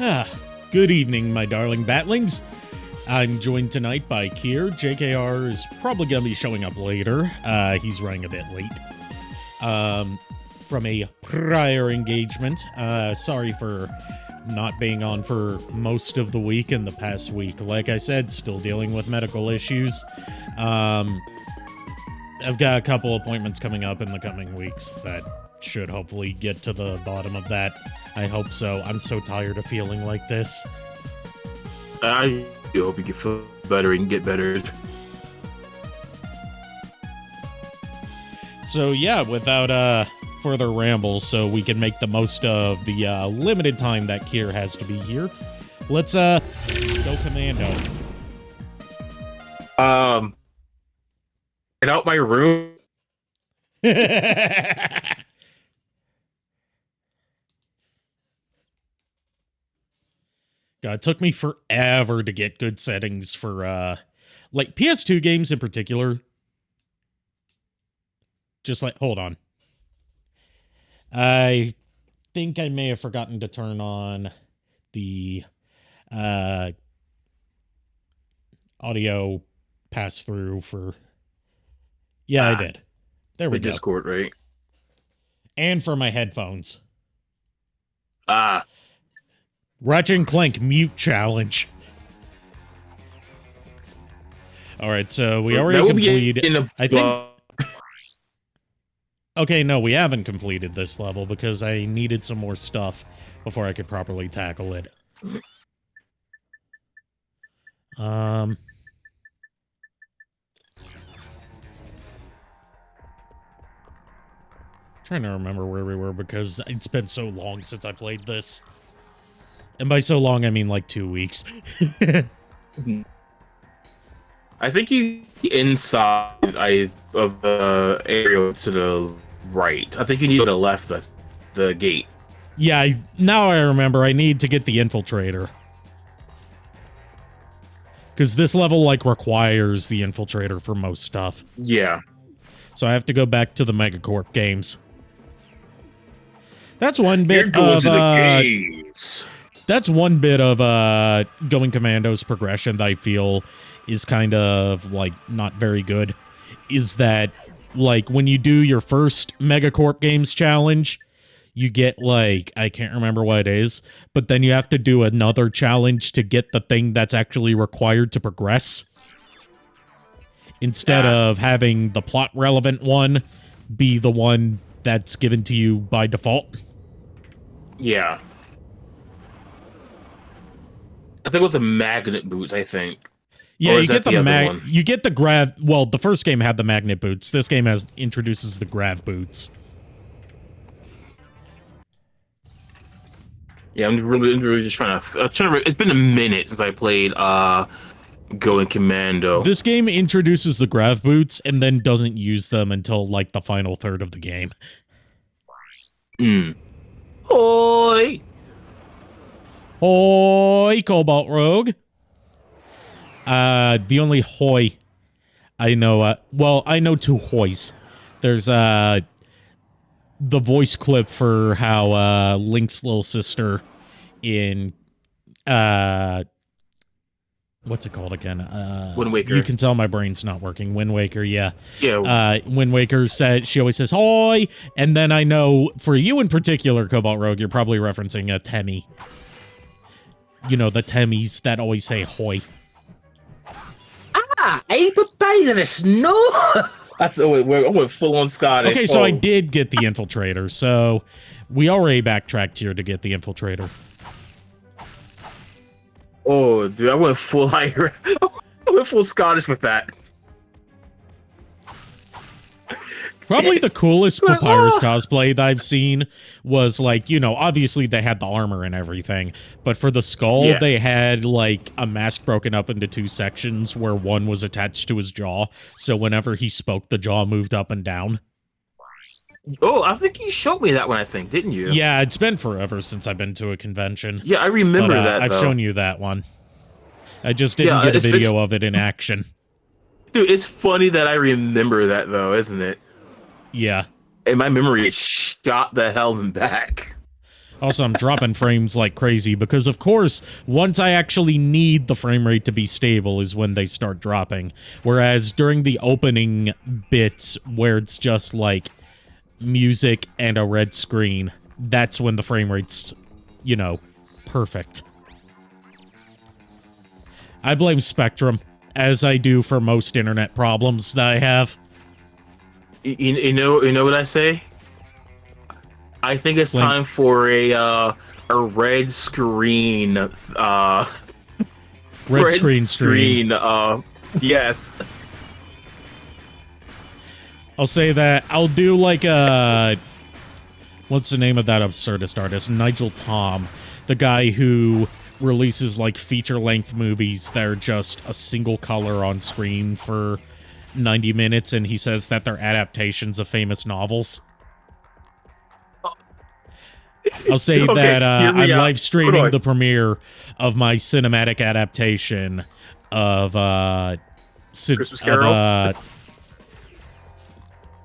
Ah, good evening, my darling batlings. I'm joined tonight by Kier. JKR is probably going to be showing up later. He's running a bit late. From a prior engagement. Sorry for not being on for most of the week and the past week. Like I said, still dealing with medical issues. I've got a couple appointments coming up in the coming weeks that should hopefully get to the bottom of that. I hope so. I'm so tired of feeling like this. I hope you can feel better and get better. So yeah, without further ramble, so we can make the most of the limited time that Kier has to be here, let's go Commando. Get out my room. God, it took me forever to get good settings for, like, PS2 games in particular. Just like, hold on. I think I may have forgotten to turn on the, audio pass-through for... Yeah, I did. There we go. Discord, right? And for my headphones. Ratchet and Clank mute challenge. All right, so we already completed. I think. Okay, no, we haven't completed this level because I needed some more stuff before I could properly tackle it. Trying to remember where we were because it's been so long since I played this. And by so long, I mean like 2 weeks. I think you inside of the area to the right. I think you need to the left of the gate. Yeah, now I remember. I need to get the infiltrator. Because this level, like, requires the infiltrator for most stuff. Yeah. So I have to go back to the Megacorp games. That's one bit You're going of, to the games. That's one bit of going Commando's progression that I feel is kind of, like, not very good. Is that, like, when you do your first Megacorp Games challenge, you get, like, I can't remember what it is, but then you have to do another challenge to get the thing that's actually required to progress. Instead of having the plot-relevant one be the one that's given to you by default. Yeah. I think it was the magnet boots, I think. Yeah, you get you get the grav. Well, the first game had the magnet boots. This game introduces the grav boots. Yeah, I'm really just trying to. It's been a minute since I played Going Commando. This game introduces the grav boots and then doesn't use them until like the final third of the game. Hoi! Hoi, Cobalt Rogue. The only hoi I know, well, I know two hois. There's, the voice clip for how, Link's little sister in, what's it called again? Wind Waker. You can tell my brain's not working. Wind Waker, yeah. Yeah. Wind Waker she always says, hoi! And then I know, for you in particular, Cobalt Rogue, you're probably referencing a Temmie. You know, the Temmies that always say hoi. Apple pie in the snow. I went full on Scottish. Okay, so I did get the infiltrator. So we already backtracked here to get the infiltrator. Oh, dude, I went full Scottish with that. Probably the coolest Papyrus cosplay that I've seen was, like, you know, obviously they had the armor and everything, but for the skull, they had, like, a mask broken up into two sections where one was attached to his jaw, so whenever he spoke, the jaw moved up and down. Oh, I think you showed me that one, I think, didn't you? Yeah, it's been forever since I've been to a convention. Yeah, I remember that, I've shown you that one. I just didn't get a video of it in action. Dude, it's funny that I remember that, though, isn't it? Yeah. And my memory is shot the hell back. Also, I'm dropping frames like crazy because, of course, once I actually need the frame rate to be stable is when they start dropping. Whereas during the opening bits where it's just like music and a red screen, that's when the frame rate's, you know, perfect. I blame Spectrum, as I do for most internet problems that I have. You know what I say? I think it's time for a red screen. Red screen stream. Yes. I'll say that. I'll do like a... What's the name of that absurdist artist? Nigel Tom. The guy who releases like feature-length movies that are just a single color on screen for 90 minutes, and he says that they're adaptations of famous novels. I'll say that I'm live streaming the premiere of my cinematic adaptation of Christmas Carol.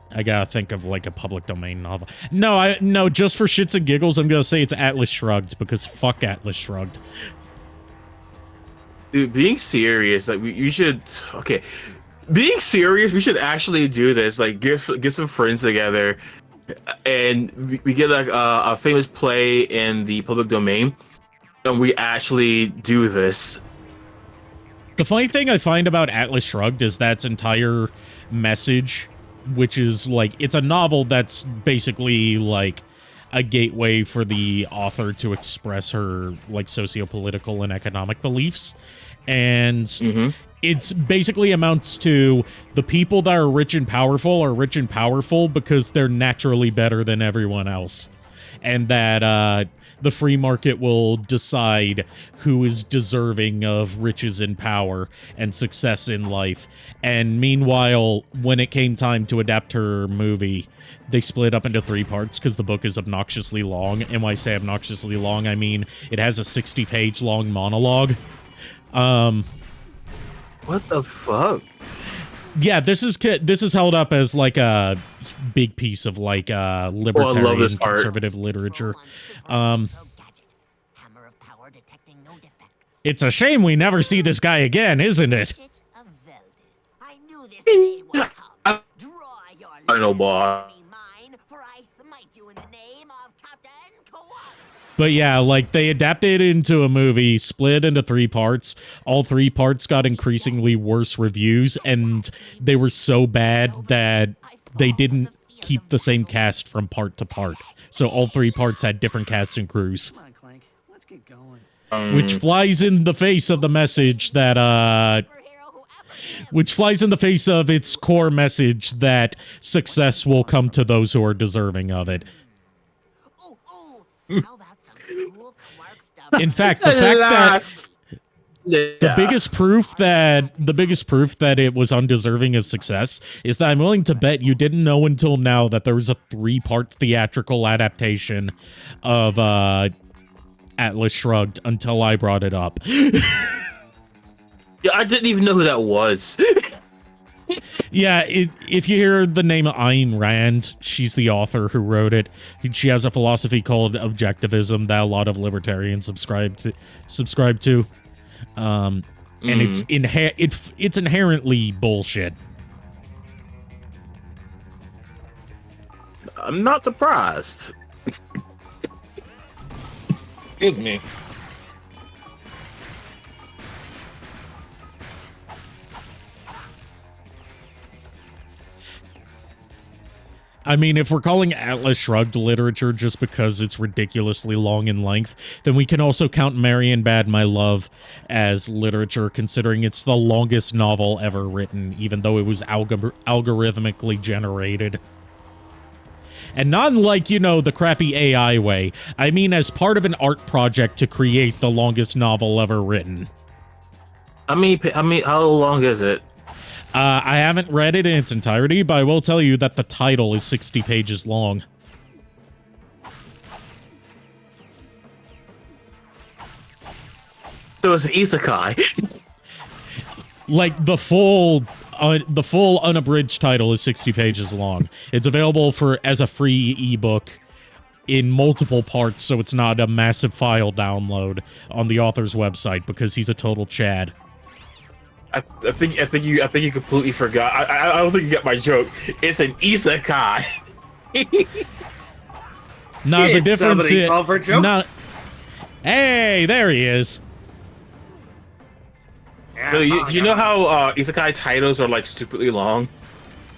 I gotta think of like a public domain novel. No, just for shits and giggles, I'm gonna say it's Atlas Shrugged, because fuck Atlas Shrugged. Dude, being serious, like you should. Okay, being serious, we should actually do this. Like, get some friends together, and we get like a famous play in the public domain, and we actually do this. The funny thing I find about Atlas Shrugged is that's entire message, which is like, it's a novel that's basically like a gateway for the author to express her like socio-political and economic beliefs. And it's basically amounts to the people that are rich and powerful because they're naturally better than everyone else. And that the free market will decide who is deserving of riches and power and success in life. And meanwhile, when it came time to adapt her movie, they split up into 3 parts because the book is obnoxiously long. And when I say obnoxiously long, I mean it has a 60-page long monologue. What the fuck? Yeah, this is held up as like a big piece of like libertarian conservative literature. It's a shame we never see this guy again, isn't it? I don't know, boy. But yeah, like, they adapted it into a movie, split into 3 parts. All 3 parts got increasingly worse reviews, and they were so bad that they didn't keep the same cast from part to part. So all 3 parts had different casts and crews. Come on, Clank. Let's get going. Which flies in the face of the message that, which flies in the face of its core message that success will come to those who are deserving of it. In fact, the fact that the biggest proof that it was undeserving of success is that I'm willing to bet you didn't know until now that there was a 3-part theatrical adaptation of Atlas Shrugged until I brought it up. Yeah, I didn't even know who that was. Yeah, if you hear the name Ayn Rand, she's the author who wrote it. She has a philosophy called objectivism that a lot of libertarians subscribe to. And it's inherently bullshit. I'm not surprised. Excuse me. I mean, if we're calling Atlas Shrugged literature just because it's ridiculously long in length, then we can also count Marion Bad My Love as literature, considering it's the longest novel ever written, even though it was algorithmically generated. And not in, like, you know, the crappy AI way. I mean as part of an art project to create the longest novel ever written. I mean, how long is it? I haven't read it in its entirety, but I will tell you that the title is 60 pages long. So it's an isekai. Like, the full unabridged title is 60 pages long. It's available as a free ebook in multiple parts so it's not a massive file download on the author's website because he's a total Chad. I think you completely forgot. I don't think you get my joke. It's an isekai. No, the difference somebody is call for jokes? no. Hey, there he is. Yeah, No, you know how isekai titles are like stupidly long?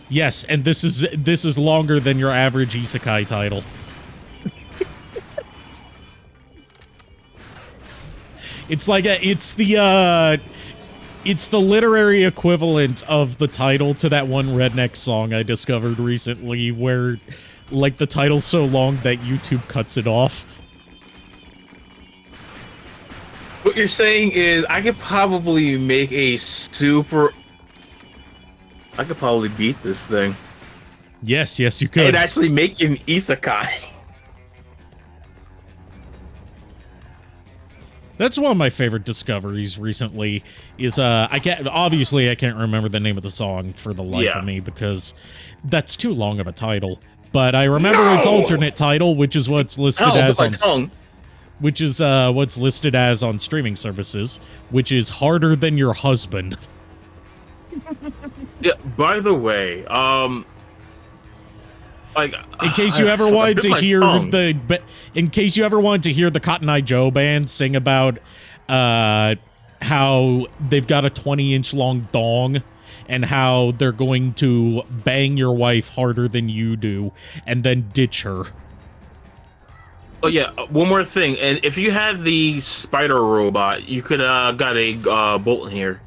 Yes, and this is longer than your average isekai title. It's like it's the literary equivalent of the title to that one redneck song I discovered recently where like the title's so long that YouTube cuts it off. What you're saying is I could probably make a super... I could probably beat this thing. Yes, you could. And actually make an isekai. That's one of my favorite discoveries recently is I can't remember the name of the song for the life of me because that's too long of a title. But I remember its alternate title, which is what's listed as on what's listed as on streaming services, which is Harder Than Your Husband. Yeah, by the way, like in case you ever wanted to hear the Cotton Eye Joe band sing about how they've got a 20-inch long dong and how they're going to bang your wife harder than you do and then ditch her. Oh yeah, one more thing. And if you had the spider robot, you could got a bolt in here.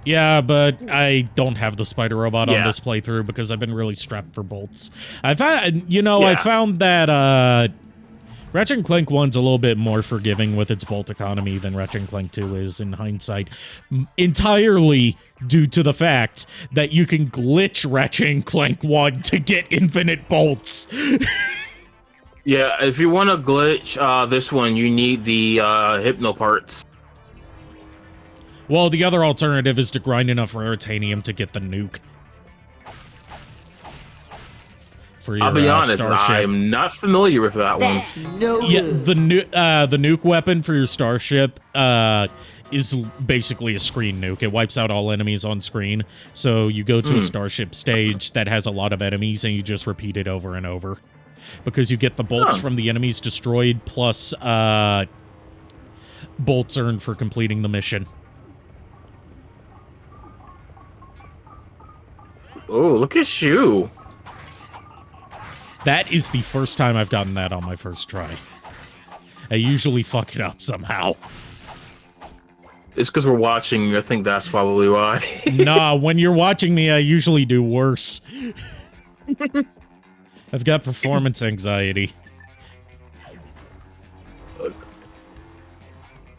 Yeah, but I don't have the spider robot on this playthrough because I've been really strapped for bolts. I found that Ratchet and Clank 1's a little bit more forgiving with its bolt economy than Ratchet and Clank 2 is in hindsight, entirely due to the fact that you can glitch Ratchet and Clank 1 to get infinite bolts. Yeah, if you want to glitch this one, you need the hypno parts. Well, the other alternative is to grind enough raritanium to get the nuke. For your, I'll be honest, starship. I'm not familiar with that one. Yeah, the nuke weapon for your starship is basically a screen nuke. It wipes out all enemies on screen. So you go to a starship stage that has a lot of enemies, and you just repeat it over and over. Because you get the bolts from the enemies destroyed, plus bolts earned for completing the mission. Oh, look at you. That is the first time I've gotten that on my first try. I usually fuck it up somehow. It's because we're watching. I think that's probably why. Nah, when you're watching me, I usually do worse. I've got performance anxiety.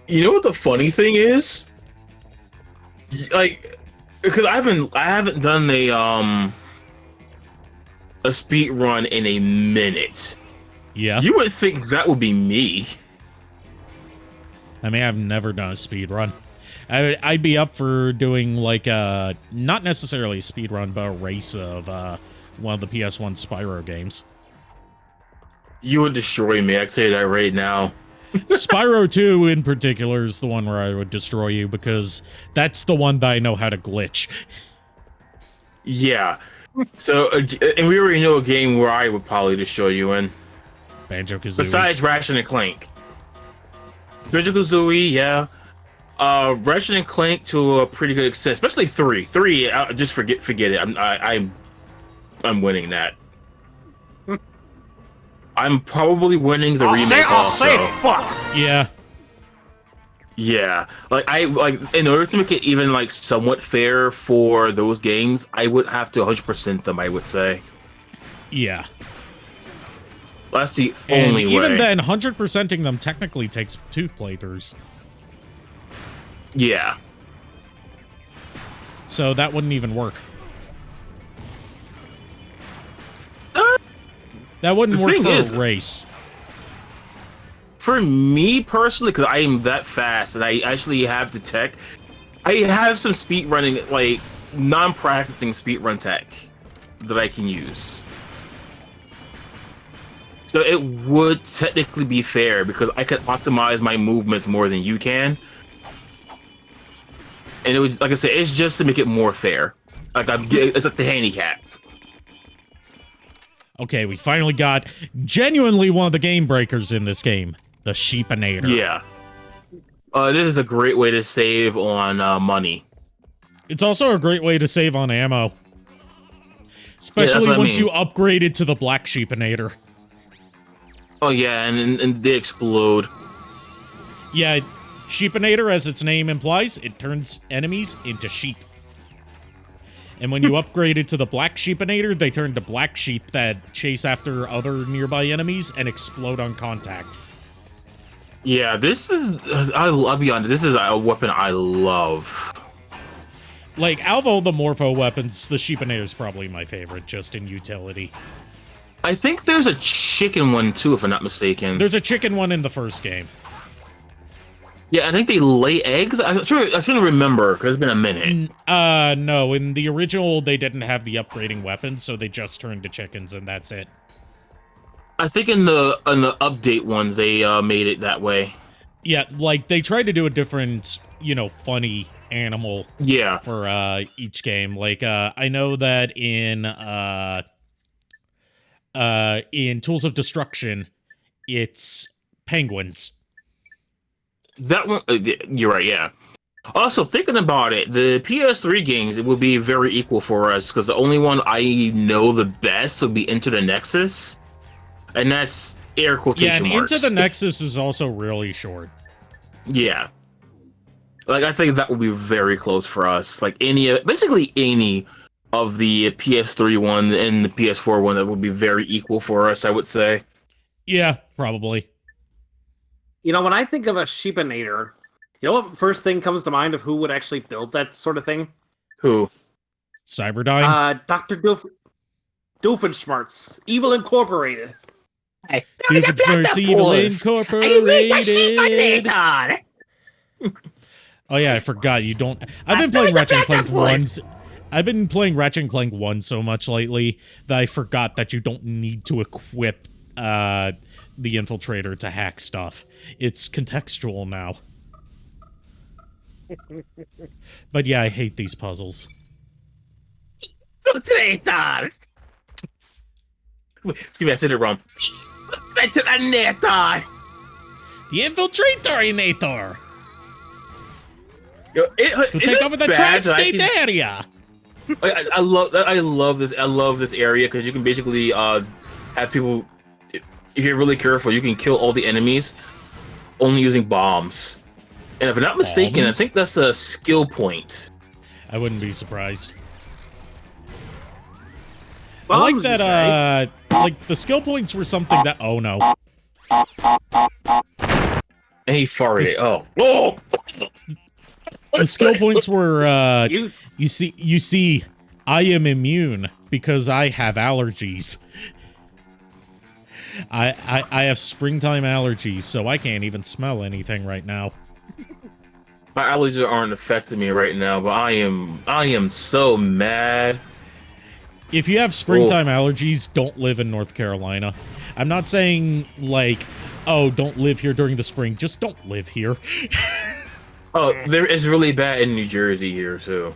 You know what the funny thing is? Like, because I haven't done a speed run in a minute. Yeah. You would think that would be me. I mean, I've never done a speed run. I'd be up for doing like not necessarily a speed run, but a race of one of the PS1 Spyro games. You would destroy me. I can tell you that right now. Spyro 2 in particular is the one where I would destroy you because that's the one that I know how to glitch. Yeah. So, and we already know a game where I would probably destroy you in. Banjo-Kazooie. Besides Ratchet and Clank. Banjo-Kazooie, yeah. Ratchet and Clank to a pretty good extent, especially 3. 3, just forget it. I'm winning that. I'm probably winning the remake also. I'll say fuck. Yeah. Yeah, like in order to make it even like somewhat fair for those games, I would have to 100% them. I would say. Yeah. That's the only way. Even then, 100%ing them technically takes 2 playthroughs. Yeah. So that wouldn't even work. That wouldn't work for a race. For me personally, because I am that fast and I actually have the tech, I have some speed running, like non-practicing speed run tech that I can use. So it would technically be fair because I could optimize my movements more than you can. And it was, like I said, it's just to make it more fair. It's like the handicap. Okay, we finally got genuinely one of the game breakers in this game, the Sheepinator. Yeah. This is a great way to save on money. It's also a great way to save on ammo. Especially once you upgrade it to the Black Sheepinator. Oh yeah, and they explode. Yeah, Sheepinator, as its name implies, it turns enemies into sheep. And when you upgrade it to the Black Sheepinator, they turn to black sheep that chase after other nearby enemies and explode on contact. Yeah, this is... I'll be honest, this is a weapon I love. Like, out of all the Morpho weapons, the Sheepinator is probably my favorite, just in utility. I think there's a chicken one, too, if I'm not mistaken. There's a chicken one in the first game. Yeah, I think they lay eggs. I shouldn't remember, because it's been a minute. No, in the original, they didn't have the upgrading weapons, so they just turned to chickens, and that's it. I think in the update ones, they made it that way. Yeah, like, they tried to do a different, you know, funny animal for each game. Like, I know that in Tools of Destruction, it's penguins. That one, you're right, yeah. Also, thinking about it, the PS3 games, it would be very equal for us, because the only one I know the best would be Into the Nexus, and that's air quotation marks. Into the Nexus is also really short. Yeah. Like, I think that would be very close for us. Like, basically any of the PS3 one and the PS4 one, that would be very equal for us, I would say. Yeah, probably. You know, when I think of a Sheepinator, you know what first thing comes to mind of who would actually build that sort of thing? Who? Cyberdyne? Dr. Doofenshmirtz, Evil Incorporated. Hey, Doofenshmirtz, Evil Incorporated. Oh yeah, I forgot you don't... I've been playing Ratchet and Clank 1. I've been playing Ratchet and Clank 1 so much lately that I forgot that you don't need to equip the Infiltrator to hack stuff. It's contextual now. But yeah, I hate these puzzles. Infiltrator! Excuse me, I said it wrong. Infiltrator! The Infiltrator-inator! To take over the tri-state area! I love this area because you can basically have people, if you're really careful, you can kill all the enemies only using bombs. And if I'm not mistaken, I think that's a skill point. I wouldn't be surprised. Bombs, I like that, like, the skill points were something that... Oh, no. And he farted. Oh! The skill points were, you see, I am immune because I have allergies. I have springtime allergies, so I can't even smell anything right now. My allergies aren't affecting me right now, but I am so mad. If you have springtime allergies, don't live in North Carolina. I'm not saying, like, oh, don't live here during the spring. Just don't live here. Oh, it's really bad in New Jersey here, too.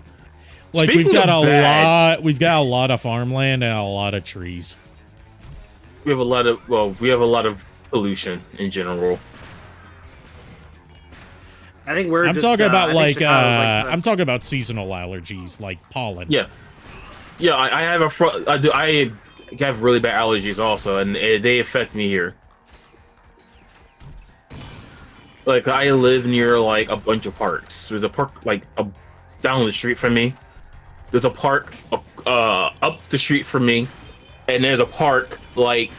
Like, we've got a lot of farmland and a lot of trees. We have a lot of pollution in general. I think we're I'm talking about seasonal allergies, like pollen. Yeah. Yeah, I have really bad allergies also, and they affect me here. Like, I live near, like, a bunch of parks. There's a park, like, down the street from me. There's a park up the street from me. And there's a park, like,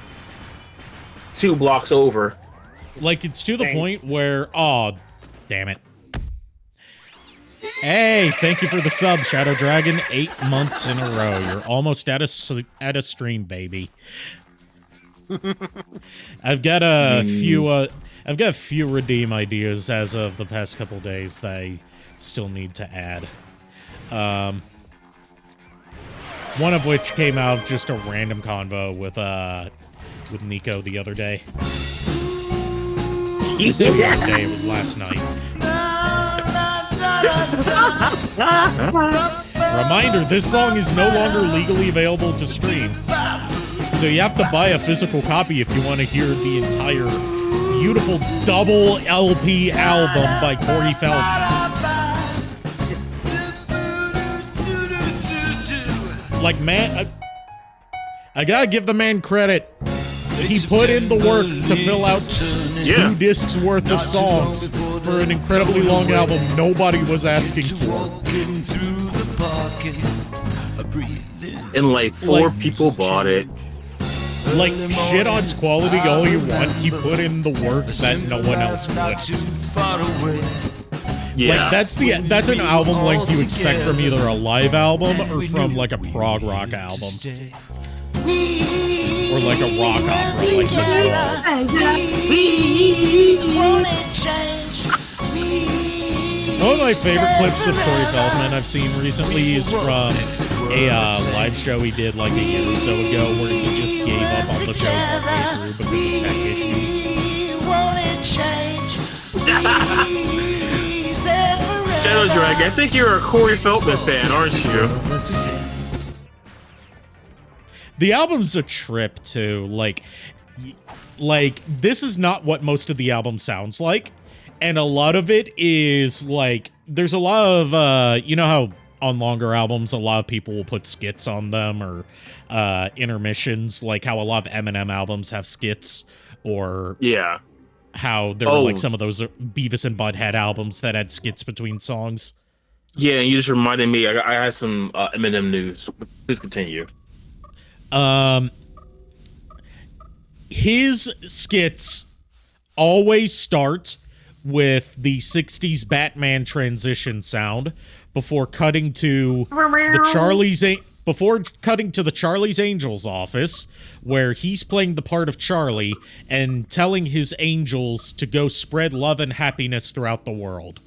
2 blocks over. Like, it's to the point where... Oh, damn it. Hey, thank you for the sub, Shadow Dragon. 8 months in a row. You're almost at a stream, baby. I've got a few redeem ideas as of the past couple days that I still need to add. One of which came out of just a random convo with with Nico the other day. I said the other day, it was last night. Reminder, this song is no longer legally available to stream. So you have to buy a physical copy if you want to hear the entire beautiful double LP album by Corey Feldman. Like, man, I gotta give the man credit. He put in the work to fill out 2 discs worth of songs for an incredibly long album nobody was asking for. And like 4 people bought it. Like, shit on its quality all you want, he put in the work that no one else would. Yeah. Like, that's an album length you expect from either a live album or from, like, a prog rock album. Or, like, a rock opera, like one of my favorite clips of Corey Feldman I've seen recently is from a live show he did, like, a year or so ago, where he just gave up on the show halfway through because of tech issues. Shadow Drag, I think you're a Corey Feldman fan, aren't you? The album's a trip, too. Like, this is not what most of the album sounds like. And a lot of it is, like, there's a lot of, you know how on longer albums, a lot of people will put skits on them or intermissions, like how a lot of Eminem albums have skits, or how there were, like, some of those Beavis and Butthead albums that had skits between songs. Yeah, you just reminded me, I had some Eminem news. Please continue. His skits always start with the 60s Batman transition sound before cutting to the Charlie's Angels office, where he's playing the part of Charlie and telling his angels to go spread love and happiness throughout the world.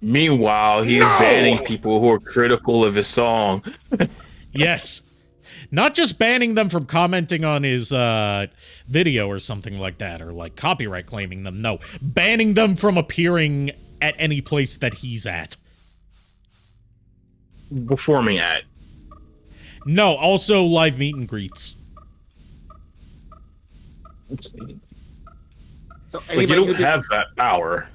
Meanwhile, he's banning people who are critical of his song. Yes. Not just banning them from commenting on his video or something like that, or, like, copyright claiming them. No, banning them from appearing at any place that he's at. Performing at. No, also live meet and greets. So But you don't have that power.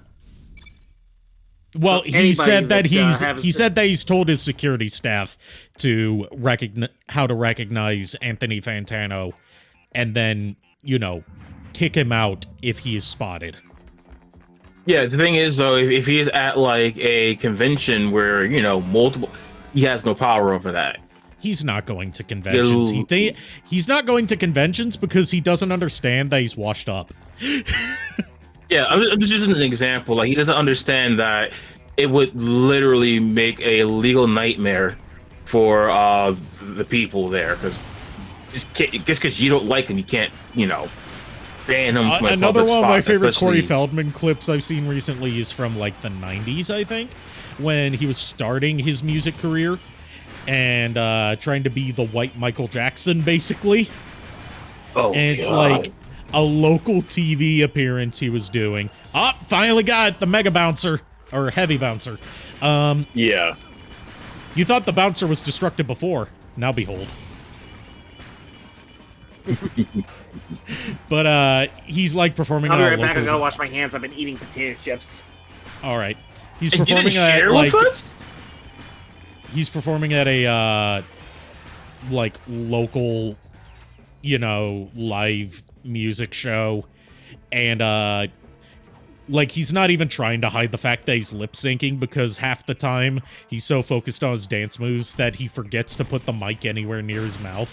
Well, So he said that he said that he's told his security staff to how to recognize Anthony Fantano, and then, you know, kick him out if he is spotted. Yeah, the thing is, though, if he is at, like, a convention where, you know, he has no power over that. He's not going to conventions. He's not going to conventions because he doesn't understand that he's washed up. Yeah, I'm just using an example. Like, he doesn't understand that it would literally make a legal nightmare for the people there, because just because you don't like him, you can't, you know, ban him from a another public one of my spot, favorite especially... Corey Feldman clips I've seen recently is from, like, the 90s, I think, when he was starting his music career and trying to be the white Michael Jackson, basically. Oh, and it's God. like a local TV appearance he was doing. Oh, finally got it, the Mega Bouncer, or Heavy Bouncer. Yeah. You thought the bouncer was destructive before. Now behold. But he's, like, performing. I'll be right back. I gotta wash my hands. I've been eating potato chips. All right. He's And performing didn't share at, like, with us? he's performing at a like, local, you know, live music show, and like, he's not even trying to hide the fact that he's lip syncing, because half the time he's so focused on his dance moves that he forgets to put the mic anywhere near his mouth.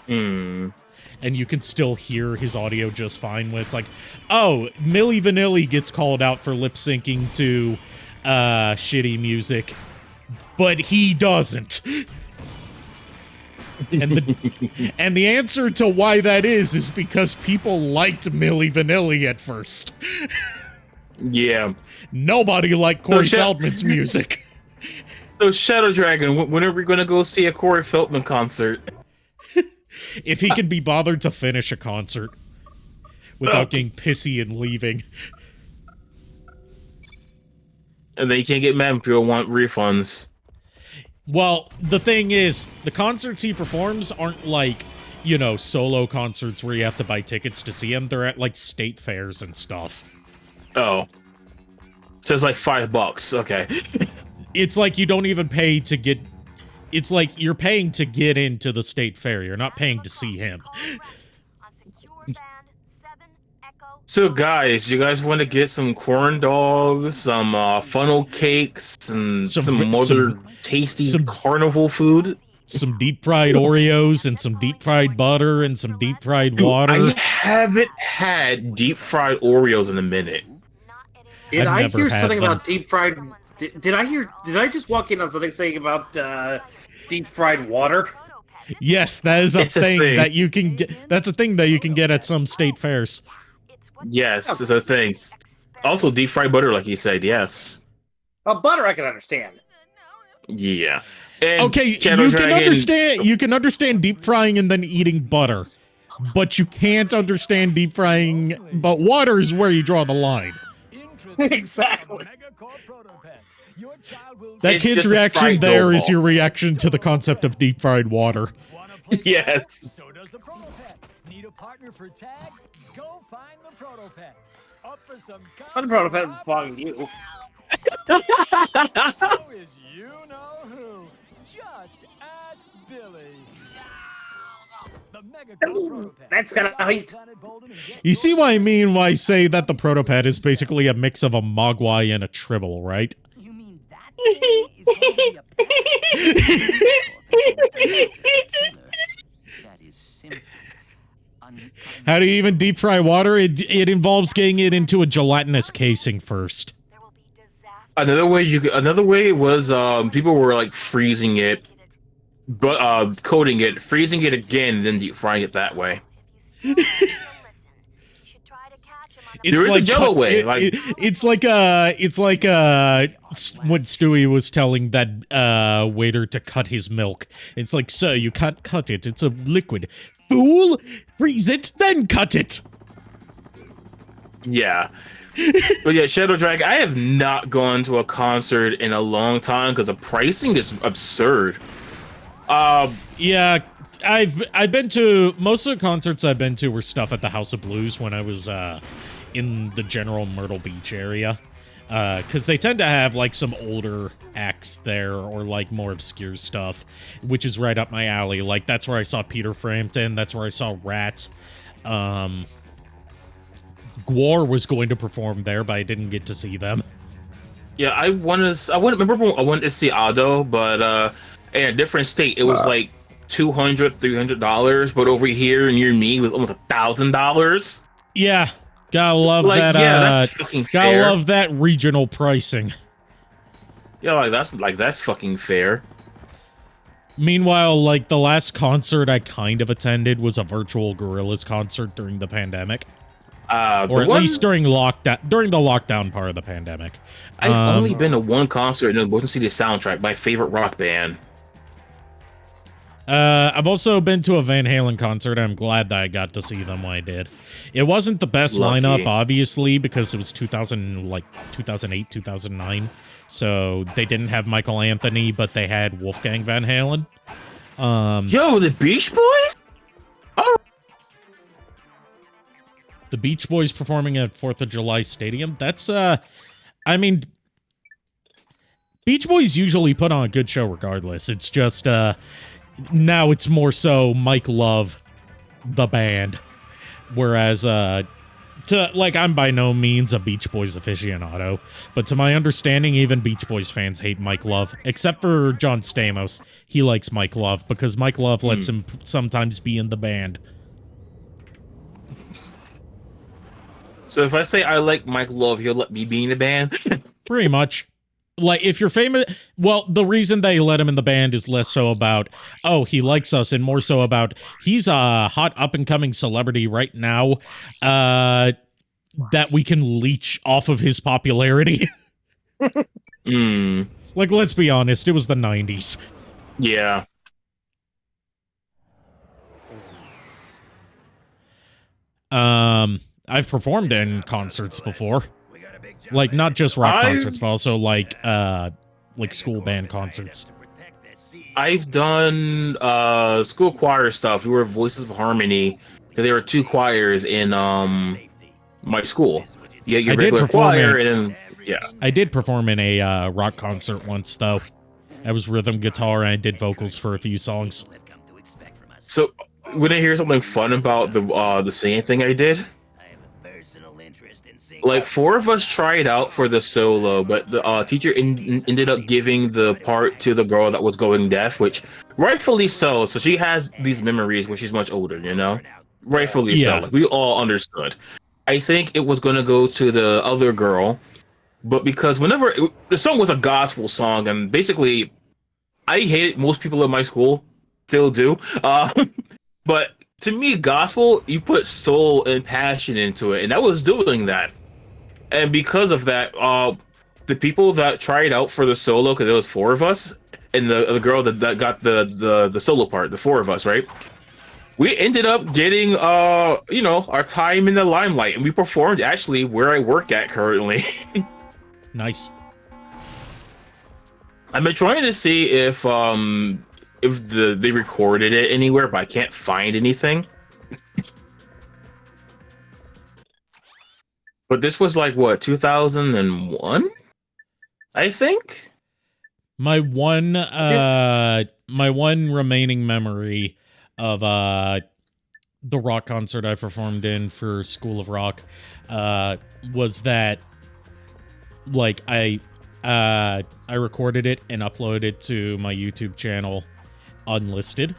And you can still hear his audio just fine when it's like, oh, Milli Vanilli gets called out for lip syncing to shitty music, but he doesn't. And the answer to why that is because people liked Milli Vanilli at first. Yeah. Nobody liked Corey Feldman's music. So Shadow Dragon, when are we gonna go see a Corey Feldman concert? If he can be bothered to finish a concert without getting pissy and leaving. And then you can't get mad when people want refunds. Well, the thing is, the concerts he performs aren't like, you know, solo concerts where you have to buy tickets to see him. They're at, like, state fairs and stuff. Oh. So it's like $5. Okay. It's like you don't even pay to get... It's like you're paying to get into the state fair. You're not paying to see him. So guys, you guys want to get some corn dogs, some funnel cakes, and some other tasty carnival food? Some deep-fried Oreos and some deep-fried butter and some deep-fried water. I haven't had deep-fried Oreos in a minute. Did I hear something about deep-fried... Did I just walk in on something saying about deep-fried water? Yes, that is a thing that you can get. That's a thing that you can get at some state fairs. Yes, it's a thing. Also, deep fried butter, like you said. Yes. Butter, I can understand. Yeah. And okay, you can understand deep frying and then eating butter, but you can't understand deep frying. But water is where you draw the line. Exactly. That kid's reaction there is your reaction to the concept of deep fried water. Yes. So does the Protopet. Need a partner for tag? Go find the Protopet. Up for some I'm the Protopet following you. So is you know who. Just ask Billy. The Mega Protopet. That's kind of height. You see what I mean when I say that the Protopet is basically a mix of a Mogwai and a Tribble, right? You mean that thing is that is simple. How do you even deep fry water? It involves getting it into a gelatinous casing first. Another way was people were like freezing it, but coating it, freezing it again, and then deep frying it that way. There is a Jello way. It's like when Stewie was telling that waiter to cut his milk. It's like, sir, you can't cut it. It's a liquid. Fool! Freeze it, then cut it. Yeah. But yeah, Shadow Dragon, I have not gone to a concert in a long time because the pricing is absurd. Yeah, I've been to most of the concerts I've been to were stuff at the House of Blues when I was in the general Myrtle Beach area. Because they tend to have, like, some older acts there, or, like, more obscure stuff, which is right up my alley. Like, that's where I saw Peter Frampton, that's where I saw Rat. Gwar was going to perform there, but I didn't get to see them. Yeah, I wanted to see Ado, but in a different state, it was like $200, $300, but over here near me it was almost $1,000. Yeah. Gotta love that. Yeah, that's fucking fair. Gotta love that regional pricing. Yeah, that's fucking fair. Meanwhile, like the last concert I kind of attended was a virtual Gorillaz concert during the pandemic, or at least during the lockdown part of the pandemic. I've only been to one concert and I wasn't see the soundtrack. My favorite rock band. I've also been to a Van Halen concert. I'm glad that I got to see them when I did. It wasn't the best lineup, obviously, because it was 2008, 2009. So they didn't have Michael Anthony, but they had Wolfgang Van Halen. Yo, the Beach Boys? Oh. The Beach Boys performing at 4th of July Stadium? That's, I mean, Beach Boys usually put on a good show regardless. It's just, now it's more so Mike Love, the band. Whereas, I'm by no means a Beach Boys aficionado, but to my understanding, even Beach Boys fans hate Mike Love, except for John Stamos. He likes Mike Love because Mike Love lets him sometimes be in the band. So if I say I like Mike Love, he'll let me be in the band? Pretty much. Like, if you're famous... Well, the reason they let him in the band is less so about, oh, he likes us, and more so about, he's a hot up-and-coming celebrity right now that we can leech off of his popularity. Like, let's be honest, it was the 90s. Yeah. I've performed in concerts before. Like, not just rock concerts, but also, like school band concerts. I've done school choir stuff. We were Voices of Harmony. There were 2 choirs in my school. You get your regular choir, and then yeah. I did perform in a rock concert once, though. I was rhythm guitar, and I did vocals for a few songs. So, when I hear something fun about the singing thing I did, like 4 of us tried out for the solo, but the teacher ended up giving the part to the girl that was going deaf, which rightfully so. So she has these memories when she's much older, you know, rightfully so. Like, we all understood. I think it was gonna go to the other girl, but because the song was a gospel song, and basically, I hate it. Most people in my school still do. But to me, gospel, you put soul and passion into it, and I was doing that. And because of that, the people that tried out for the solo, because there was 4 of us, and the girl that got the solo part, the 4 of us, right? We ended up getting our time in the limelight, and we performed actually where I work at currently. Nice. I've been trying to see if they recorded it anywhere, but I can't find anything. But this was like what, 2001? I think. My one remaining memory of the rock concert I performed in for School of Rock was that, like, I recorded it and uploaded it to my YouTube channel unlisted.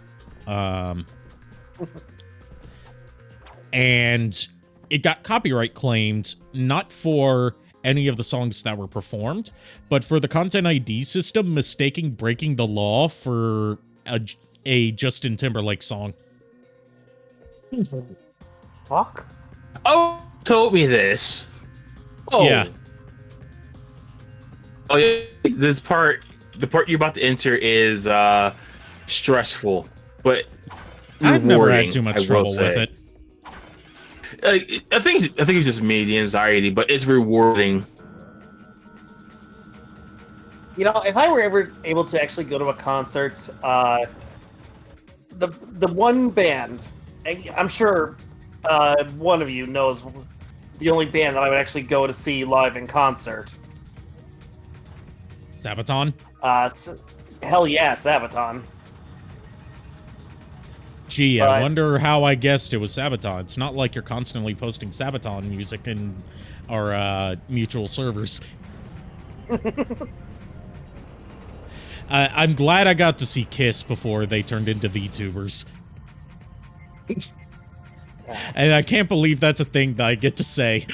And it got copyright claimed, not for any of the songs that were performed, but for the Content ID system mistaking breaking the law for a Justin Timberlake song. Fuck? Oh, told me this. Oh. Yeah. Oh, yeah. The part you're about to enter is stressful, but I've never rewarding, had too much trouble with it. I think it's just me, the anxiety, but it's rewarding. You know, if I were ever able to actually go to a concert, the one band, I'm sure one of you knows the only band that I would actually go to see live in concert. Sabaton? Hell yeah, Sabaton. Gee, I wonder how I guessed it was Sabaton. It's not like you're constantly posting Sabaton music in our mutual servers. I'm glad I got to see Kiss before they turned into VTubers. And I can't believe that's a thing that I get to say.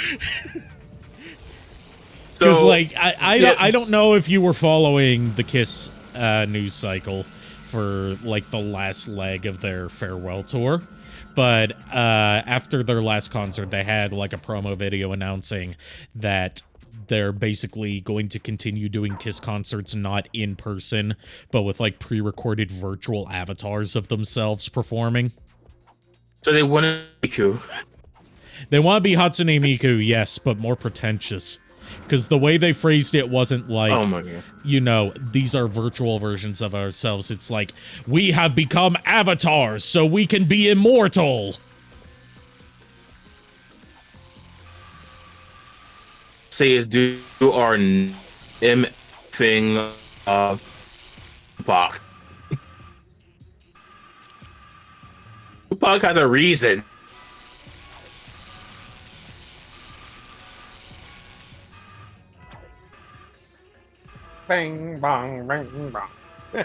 Because, like, I don't know if you were following the Kiss news cycle for, like, the last leg of their farewell tour. But after their last concert, they had, like, a promo video announcing that they're basically going to continue doing Kiss concerts not in person, but with, like, pre-recorded virtual avatars of themselves performing. So they want to Miku. They want to be Hatsune Miku, yes, but more pretentious. Because the way they phrased it wasn't like, oh my God, you know, these are virtual versions of ourselves. It's like, we have become avatars so we can be immortal. Say is do our thing Tupac. Tupac has a reason. Bang, bang, bang, bang.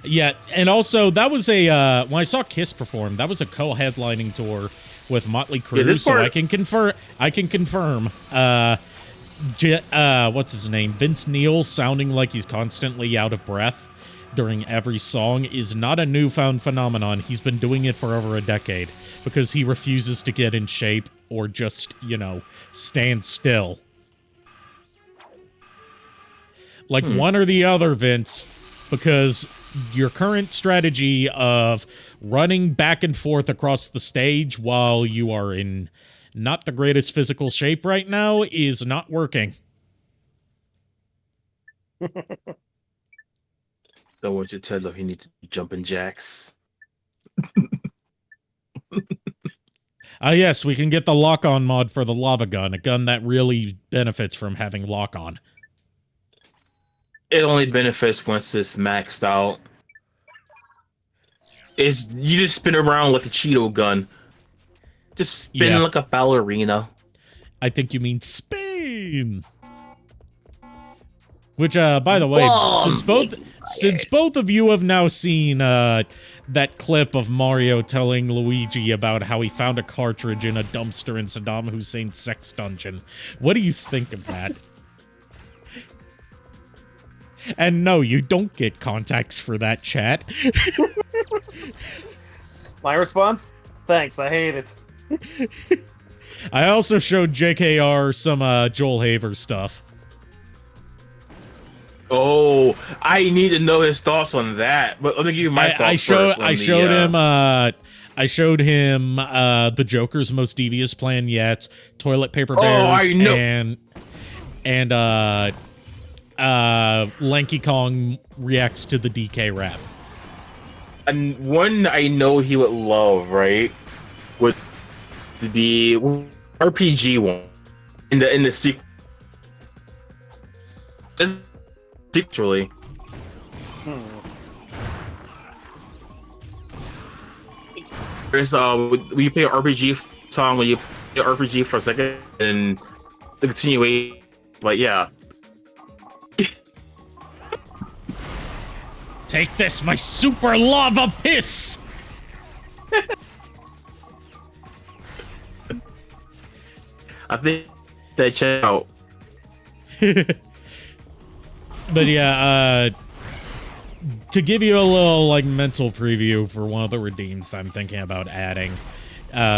Yeah, and also, that was a, when I saw Kiss perform, that was a co-headlining tour with Motley Crue, so I can confirm, what's his name? Vince Neil sounding like he's constantly out of breath during every song is not a newfound phenomenon. He's been doing it for over a decade, because he refuses to get in shape or just, you know, stand still. Like one or the other, Vince, because your current strategy of running back and forth across the stage while you are in not the greatest physical shape right now is not working. Don't want you to tell him he needs to be jumping jacks. Yes, we can get the lock-on mod for the lava gun, a gun that really benefits from having lock-on. It only benefits once it's maxed out. You just spin around like a Cheeto gun. Just spin like a ballerina. I think you mean Spain. Which, by the way, since both of you have now seen that clip of Mario telling Luigi about how he found a cartridge in a dumpster in Saddam Hussein's sex dungeon, what do you think of that? And no, you don't get context for that, chat. My response? Thanks, I hate it. I also showed JKR some Joel Haver stuff. Oh, I need to know his thoughts on that. But let me give you my thoughts first. I showed him the Joker's most devious plan yet, toilet paper bears, and Lanky Kong reacts to the DK rap. And one I know he would love, right? Would the RPG one in the sequel. Actually, there's when you play an RPG song, when you play an RPG for a second, and the continuation, like Take this, my super lava piss! I think that check out. But yeah, to give you a little like mental preview for one of the redeems I'm thinking about adding,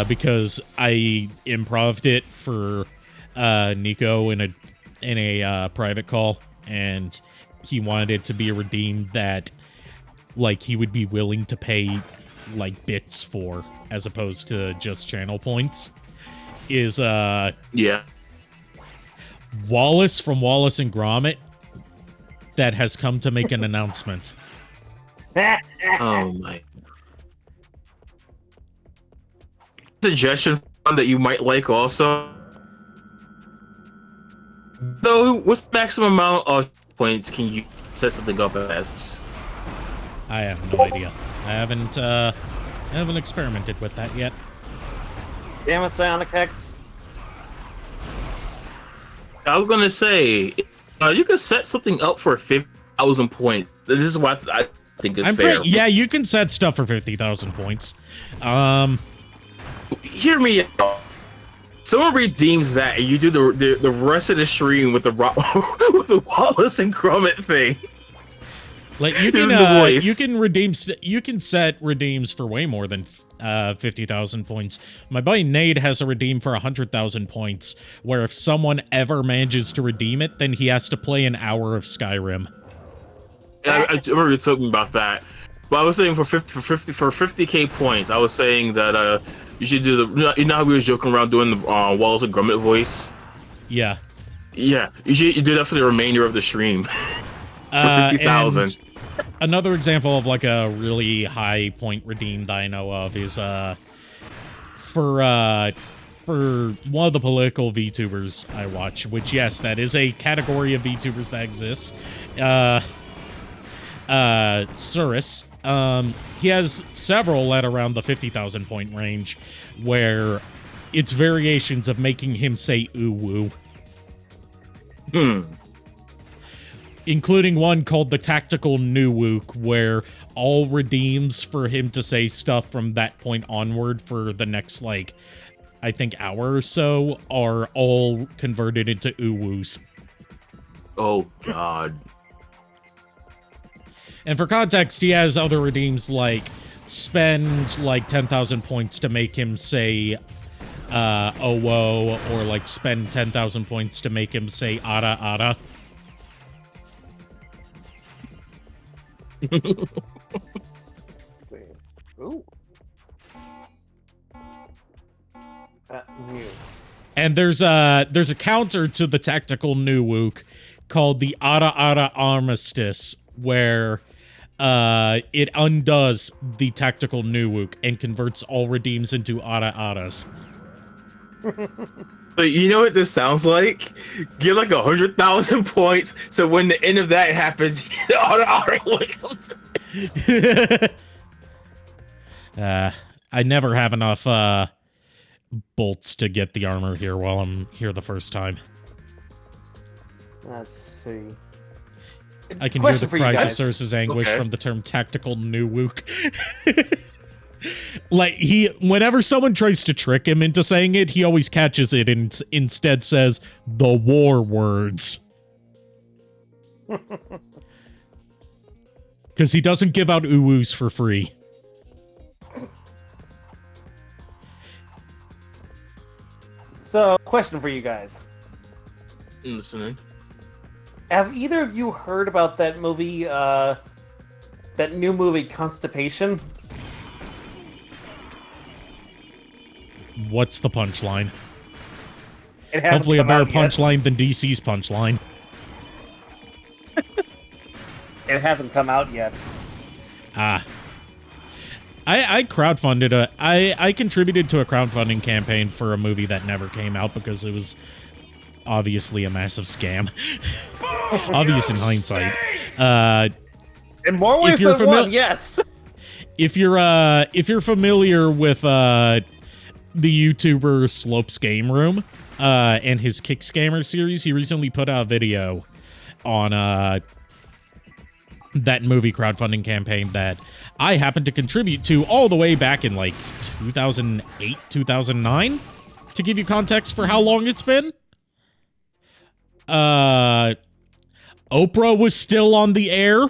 because I improv'd it for Nico in a private call, and he wanted it to be a redeem that like he would be willing to pay like bits for, as opposed to just channel points. Is Wallace from Wallace and Gromit that has come to make an announcement. Oh my. Suggestion that you might like also. Though, what's the maximum amount of points can you set something up as? I have no idea. I haven't experimented with that yet. Damn it, Psionic Hex. I was gonna say, you can set something up for 50,000 points. This is what I think is fair. Yeah, you can set stuff for 50,000 points. Hear me out. Someone redeems that, and you do the rest of the stream with the with the Wallace and Gromit thing. Like you can set redeems for way more than 50,000 points. My buddy Nade has a redeem for 100,000 points, where if someone ever manages to redeem it, then he has to play an hour of Skyrim. Yeah, I remember you talking about that. But I was saying for 50k points, I was saying that you should do you know how we were joking around doing the Wallace and Gromit voice? Yeah. Yeah, you do that for the remainder of the stream. For 50,000. Another example of like a really high point redeem that I know of is for one of the political VTubers I watch, which yes, that is a category of VTubers that exists. Surus. He has several at around the 50,000 point range, where it's variations of making him say ooh woo. Including one called the Tactical Nuwook, where all redeems for him to say stuff from that point onward for the next, like, I think hour or so are all converted into ooh-woos. Oh, God. And for context, he has other redeems like spend, like, 10,000 points to make him say oh whoa, or, like, spend 10,000 points to make him say ada ada. Let's see. Ooh. New. And there's a counter to the tactical Nuwook called the Ara Ara Armistice, where it undoes the tactical Nuwook and converts all redeems into Ara Aras. But you know what this sounds like? Get like 100,000 points, so when the end of that happens, the auto comes. I never have enough bolts to get the armor here while I'm here the first time. Let's see. I can Question hear for the you cries of guys. Cersei's anguish Okay. from the term tactical Nuwook. Like, whenever someone tries to trick him into saying it, he always catches it and instead says the war words. Because he doesn't give out uwus for free. So, question for you guys. I'm listening. Have either of you heard about that movie, that new movie, Constipation? What's the punchline? It hasn't Hopefully a come better out yet. punchline than DC's punchline. It hasn't come out yet. Ah. I crowdfunded I contributed to a crowdfunding campaign for a movie that never came out because it was obviously a massive scam. Obvious in hindsight. In more ways you're than one, yes. If you're familiar with the YouTuber Slopes Game Room and his Kick Scammer series, he recently put out a video on that movie crowdfunding campaign that I happened to contribute to all the way back in like 2008, 2009, to give you context for how long it's been. Oprah was still on the air.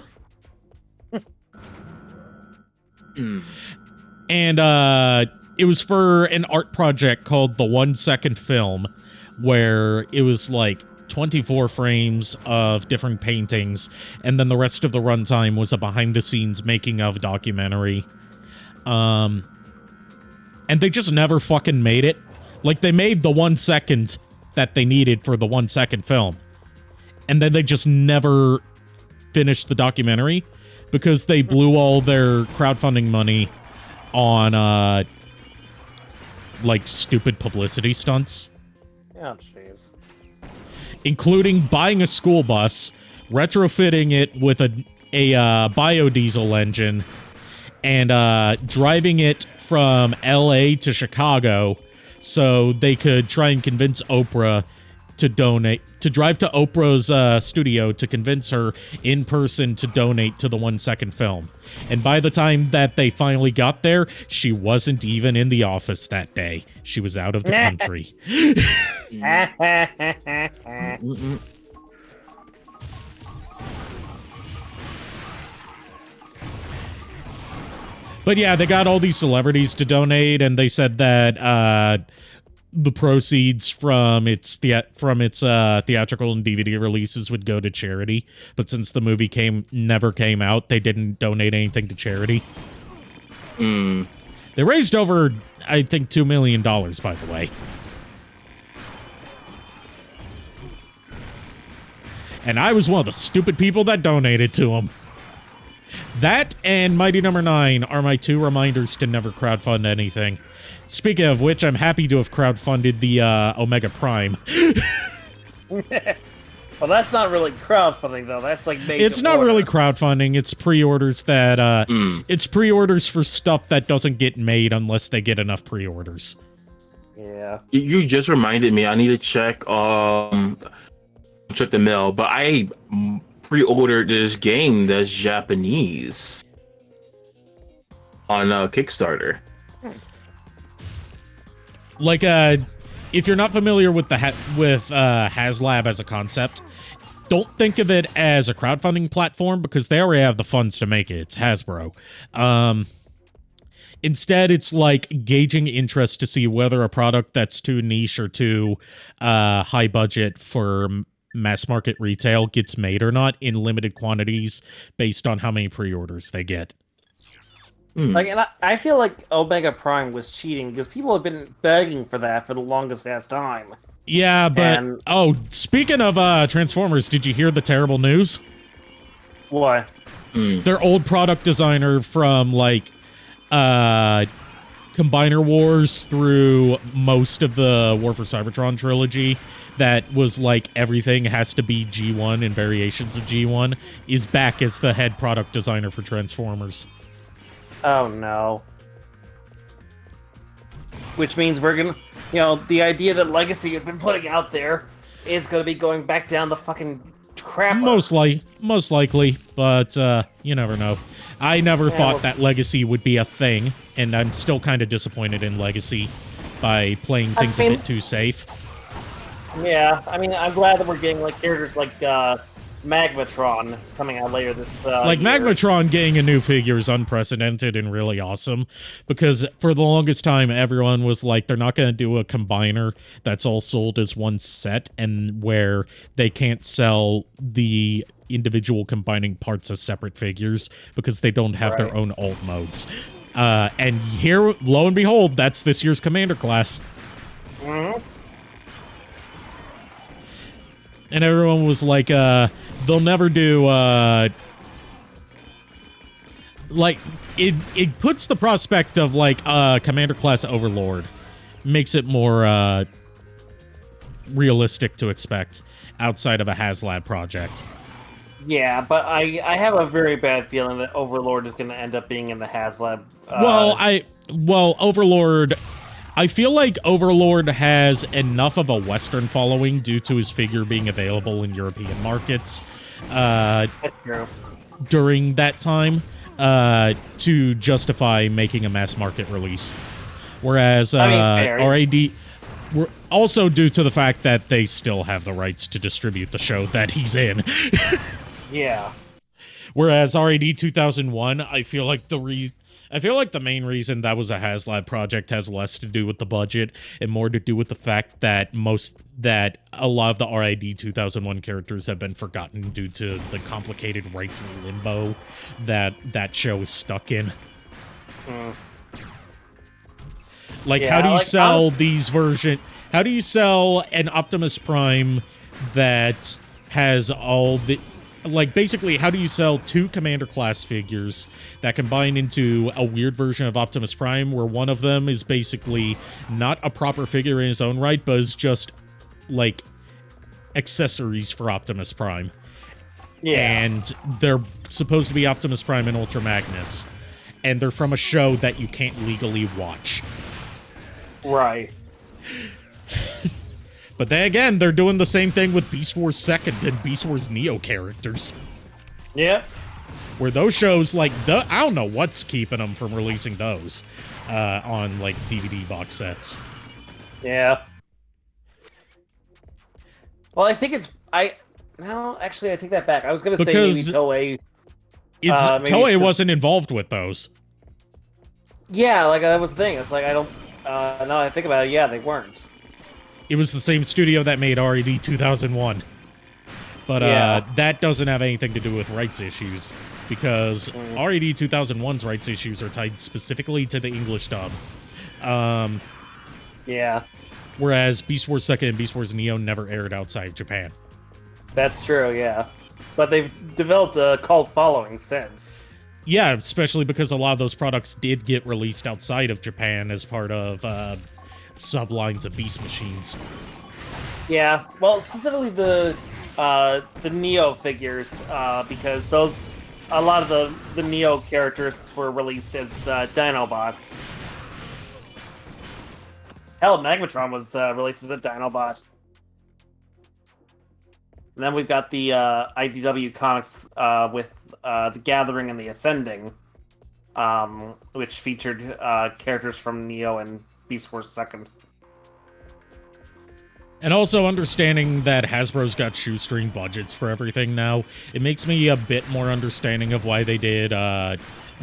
And it was for an art project called The 1 Second Film, where it was like 24 frames of different paintings, and then the rest of the runtime was a behind-the-scenes making-of documentary. And they just never fucking made it. Like, they made the 1 second that they needed for the 1 second film, and then they just never finished the documentary because they blew all their crowdfunding money on, like, stupid publicity stunts. Oh, jeez. Including buying a school bus, retrofitting it with a biodiesel engine, and driving it from LA to Chicago so they could try and convince Oprah to drive to Oprah's studio to convince her in person to donate to the 1 second film. And by the time that they finally got there, she wasn't even in the office that day. She was out of the country. But yeah, they got all these celebrities to donate, and they said that the proceeds from its theatrical and DVD releases would go to charity. But since the movie never came out, they didn't donate anything to charity. They raised over, I think, $2 million, by the way. And I was one of the stupid people that donated to them. That and Mighty Number 9 are my two reminders to never crowdfund anything. Speaking of which, I'm happy to have crowdfunded the Omega Prime. Well, that's not really crowdfunding, though. That's like made It's to not order. really crowdfunding. It's pre-orders that it's pre-orders for stuff that doesn't get made unless they get enough pre-orders. Yeah. You just reminded me. I need to check the mail, but I pre-ordered this game that's Japanese on Kickstarter. Like, if you're not familiar with HasLab as a concept, don't think of it as a crowdfunding platform because they already have the funds to make it. It's Hasbro. Instead, it's like gauging interest to see whether a product that's too niche or too high budget for mass market retail gets made or not in limited quantities based on how many pre-orders they get. Like, and I feel like Omega Prime was cheating because people have been begging for that for the longest ass time. Yeah, but speaking of Transformers, did you hear the terrible news? What? Their old product designer from like Combiner Wars through most of the War for Cybertron trilogy, that was like everything has to be G1 and variations of G1, is back as the head product designer for Transformers. Oh no. Which means we're gonna, the idea that Legacy has been putting out there is gonna be going back down the fucking crap. Most likely, but you never know. I never thought that Legacy would be a thing, and I'm still kind of disappointed in Legacy by playing things a bit too safe. Yeah, I mean, I'm glad that we're getting like characters like Magmatron coming out later this year. Magmatron getting a new figure is unprecedented and really awesome, because for the longest time everyone was like, they're not going to do a combiner that's all sold as one set and where they can't sell the individual combining parts as separate figures because they don't have their own alt modes. And here, lo and behold, that's this year's Commander class. And everyone was like, they'll never do, like, it puts the prospect of, like, Commander class Overlord. Makes it more, realistic to expect outside of a HasLab project. Yeah, but I have a very bad feeling that Overlord is going to end up being in the HasLab. Overlord... I feel like Overlord has enough of a Western following due to his figure being available in European markets during that time to justify making a mass market release. Whereas RAD... Also due to the fact that they still have the rights to distribute the show that he's in. Yeah. Whereas RAD 2001, I feel like the main reason that was a HasLab project has less to do with the budget and more to do with the fact that a lot of the RID 2001 characters have been forgotten due to the complicated rights and limbo that show is stuck in. Like, how do you sell these how do you sell an Optimus Prime that has all the... Like, basically, how do you sell two Commander class figures that combine into a weird version of Optimus Prime where one of them is basically not a proper figure in his own right, but is just, like, accessories for Optimus Prime? Yeah. And they're supposed to be Optimus Prime and Ultra Magnus. And they're from a show that you can't legally watch. Right. But then again, they're doing the same thing with Beast Wars 2nd and Beast Wars Neo characters. Yep. Where those shows, like, I don't know what's keeping them from releasing those on, like, DVD box sets. Yeah. Well, I think it's... No, actually, I take that back. I was going to say maybe Toei... Toei wasn't involved with those. Yeah, like, that was the thing. It's like, I don't... now I think about it, yeah, they weren't. It was the same studio that made RED 2001. But that doesn't have anything to do with rights issues, because RED 2001's rights issues are tied specifically to the English dub. Yeah. Whereas Beast Wars 2nd and Beast Wars Neo never aired outside Japan. That's true, yeah. But they've developed a cult following since. Yeah, especially because a lot of those products did get released outside of Japan as part of sublines of Beast Machines. Yeah, well, specifically the Neo figures, because a lot of the Neo characters were released as Dinobots. Hell, Magmatron was released as a Dinobot. And then we've got the IDW comics with The Gathering and the Ascending, which featured characters from Neo and Beast Wars 2nd. And also understanding that Hasbro's got shoestring budgets for everything now, it makes me a bit more understanding of why they did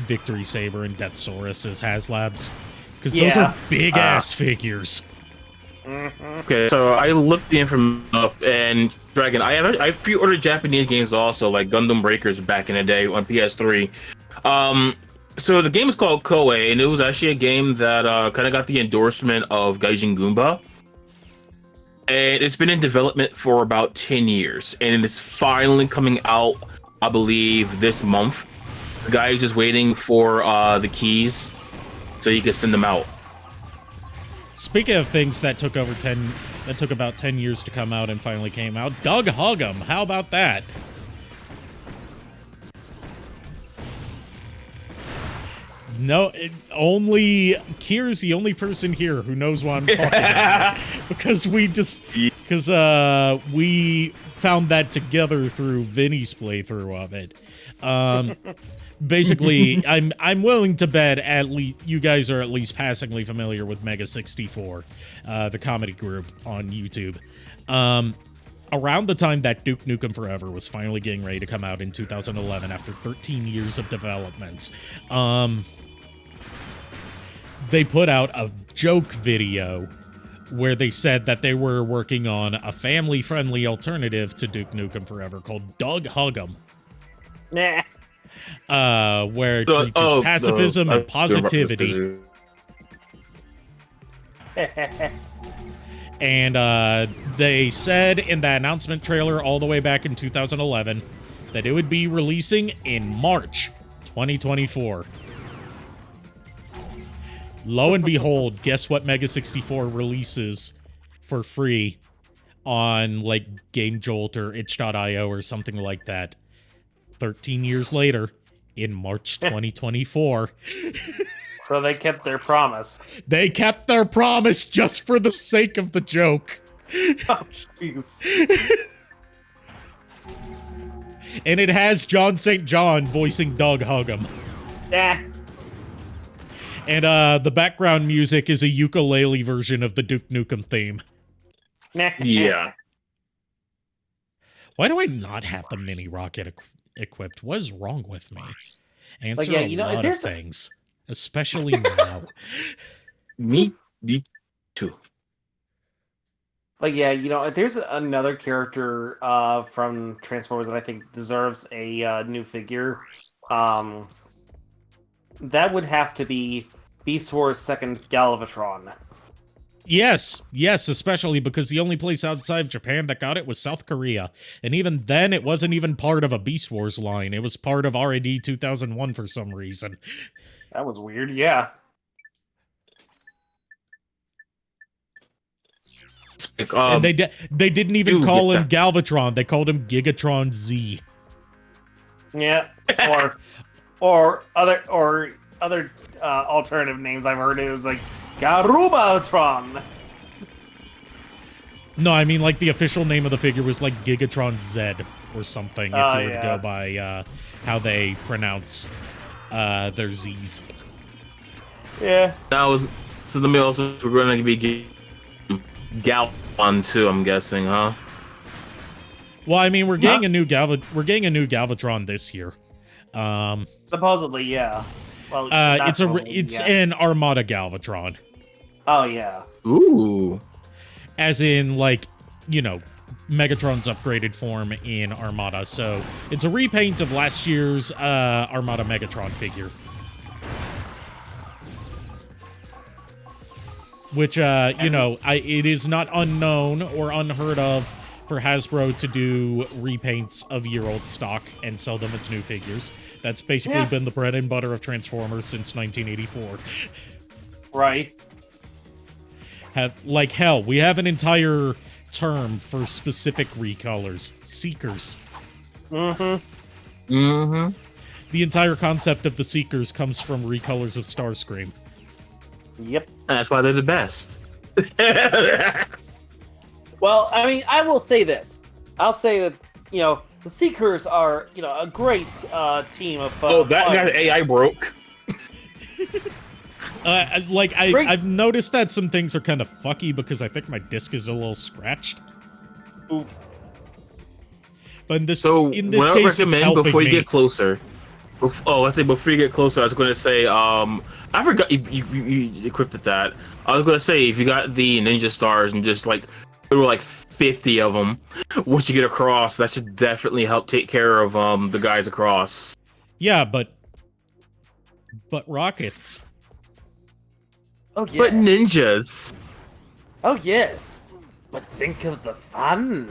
Victory Saber and Deathsaurus as HasLabs. Because those are big-ass figures. Okay, so I looked the information up, and Dragon. I've pre-ordered Japanese games also, like Gundam Breakers back in the day on PS3. So the game is called Koei, and it was actually a game that kind of got the endorsement of Gaijin Goomba. And it's been in development for about 10 years, and it's finally coming out, I believe, this month. The guy is just waiting for the keys so he can send them out. Speaking of things that took about 10 years to come out and finally came out, Doug Huggum, how about that? No, only Kier's the only person here who knows what I'm talking about because we found that together through Vinny's playthrough of it. Basically, I'm willing to bet at least you guys are at least passingly familiar with Mega 64, the comedy group on YouTube. Around the time that Duke Nukem Forever was finally getting ready to come out in 2011 after 13 years of development, they put out a joke video where they said that they were working on a family-friendly alternative to Duke Nukem Forever called Doug Huggum. Nah. Where it preaches pacifism and positivity. And they said in the announcement trailer all the way back in 2011 that it would be releasing in March 2024. Lo and behold, guess what Mega 64 releases for free on like Game Jolt or itch.io or something like that 13 years later in March 2024. So they kept their promise. They kept their promise just for the sake of the joke. Oh, jeez. And it has John St. John voicing Doug Huggum. Nah. And the background music is a ukulele version of the Duke Nukem theme. Nah. Yeah. Why do I not have the mini rocket equipped? What is wrong with me? Answer a lot of things, especially now. Me too. Like, yeah, there's another character from Transformers that I think deserves a new figure. That would have to be Beast Wars' second Galvatron. Yes, especially because the only place outside of Japan that got it was South Korea. And even then, it wasn't even part of a Beast Wars line. It was part of RAD 2001 for some reason. That was weird, yeah. And they didn't even call him Galvatron. They called him Gigatron Z. Yeah, or other alternative names I've heard. It was like Garubatron. No, I mean like the official name of the figure was like Gigatron Z or something. If you were to go by how they pronounce their Z's. Yeah. That was so. We're going to be Galvan too. I'm guessing, huh? Well, I mean, we're getting a new Galvatron this year. Supposedly, yeah. Well, it's an Armada Galvatron. Oh yeah. Ooh. As in, like, Megatron's upgraded form in Armada. So it's a repaint of last year's Armada Megatron figure. Which, it is not unknown or unheard of for Hasbro to do repaints of year-old stock and sell them as new figures. That's basically been the bread and butter of Transformers since 1984. Right. Hell, we have an entire term for specific recolors. Seekers. Mm-hmm. Mm-hmm. The entire concept of the Seekers comes from recolors of Starscream. Yep. And that's why they're the best. Well, I mean, I will say this. I'll say that, the Seekers are, a great team of that guy's AI broke. I've noticed that some things are kind of fucky because I think my disc is a little scratched. Oof. But in this I case, recommend before you get closer. Before you get closer, I was going to say, I forgot you equipped it that. I was going to say, if you got the Ninja Stars and just there were like 50 of them. Once you get across, that should definitely help take care of the guys across. Yeah, but rockets. Oh yes. But ninjas. Oh yes. But think of the fun.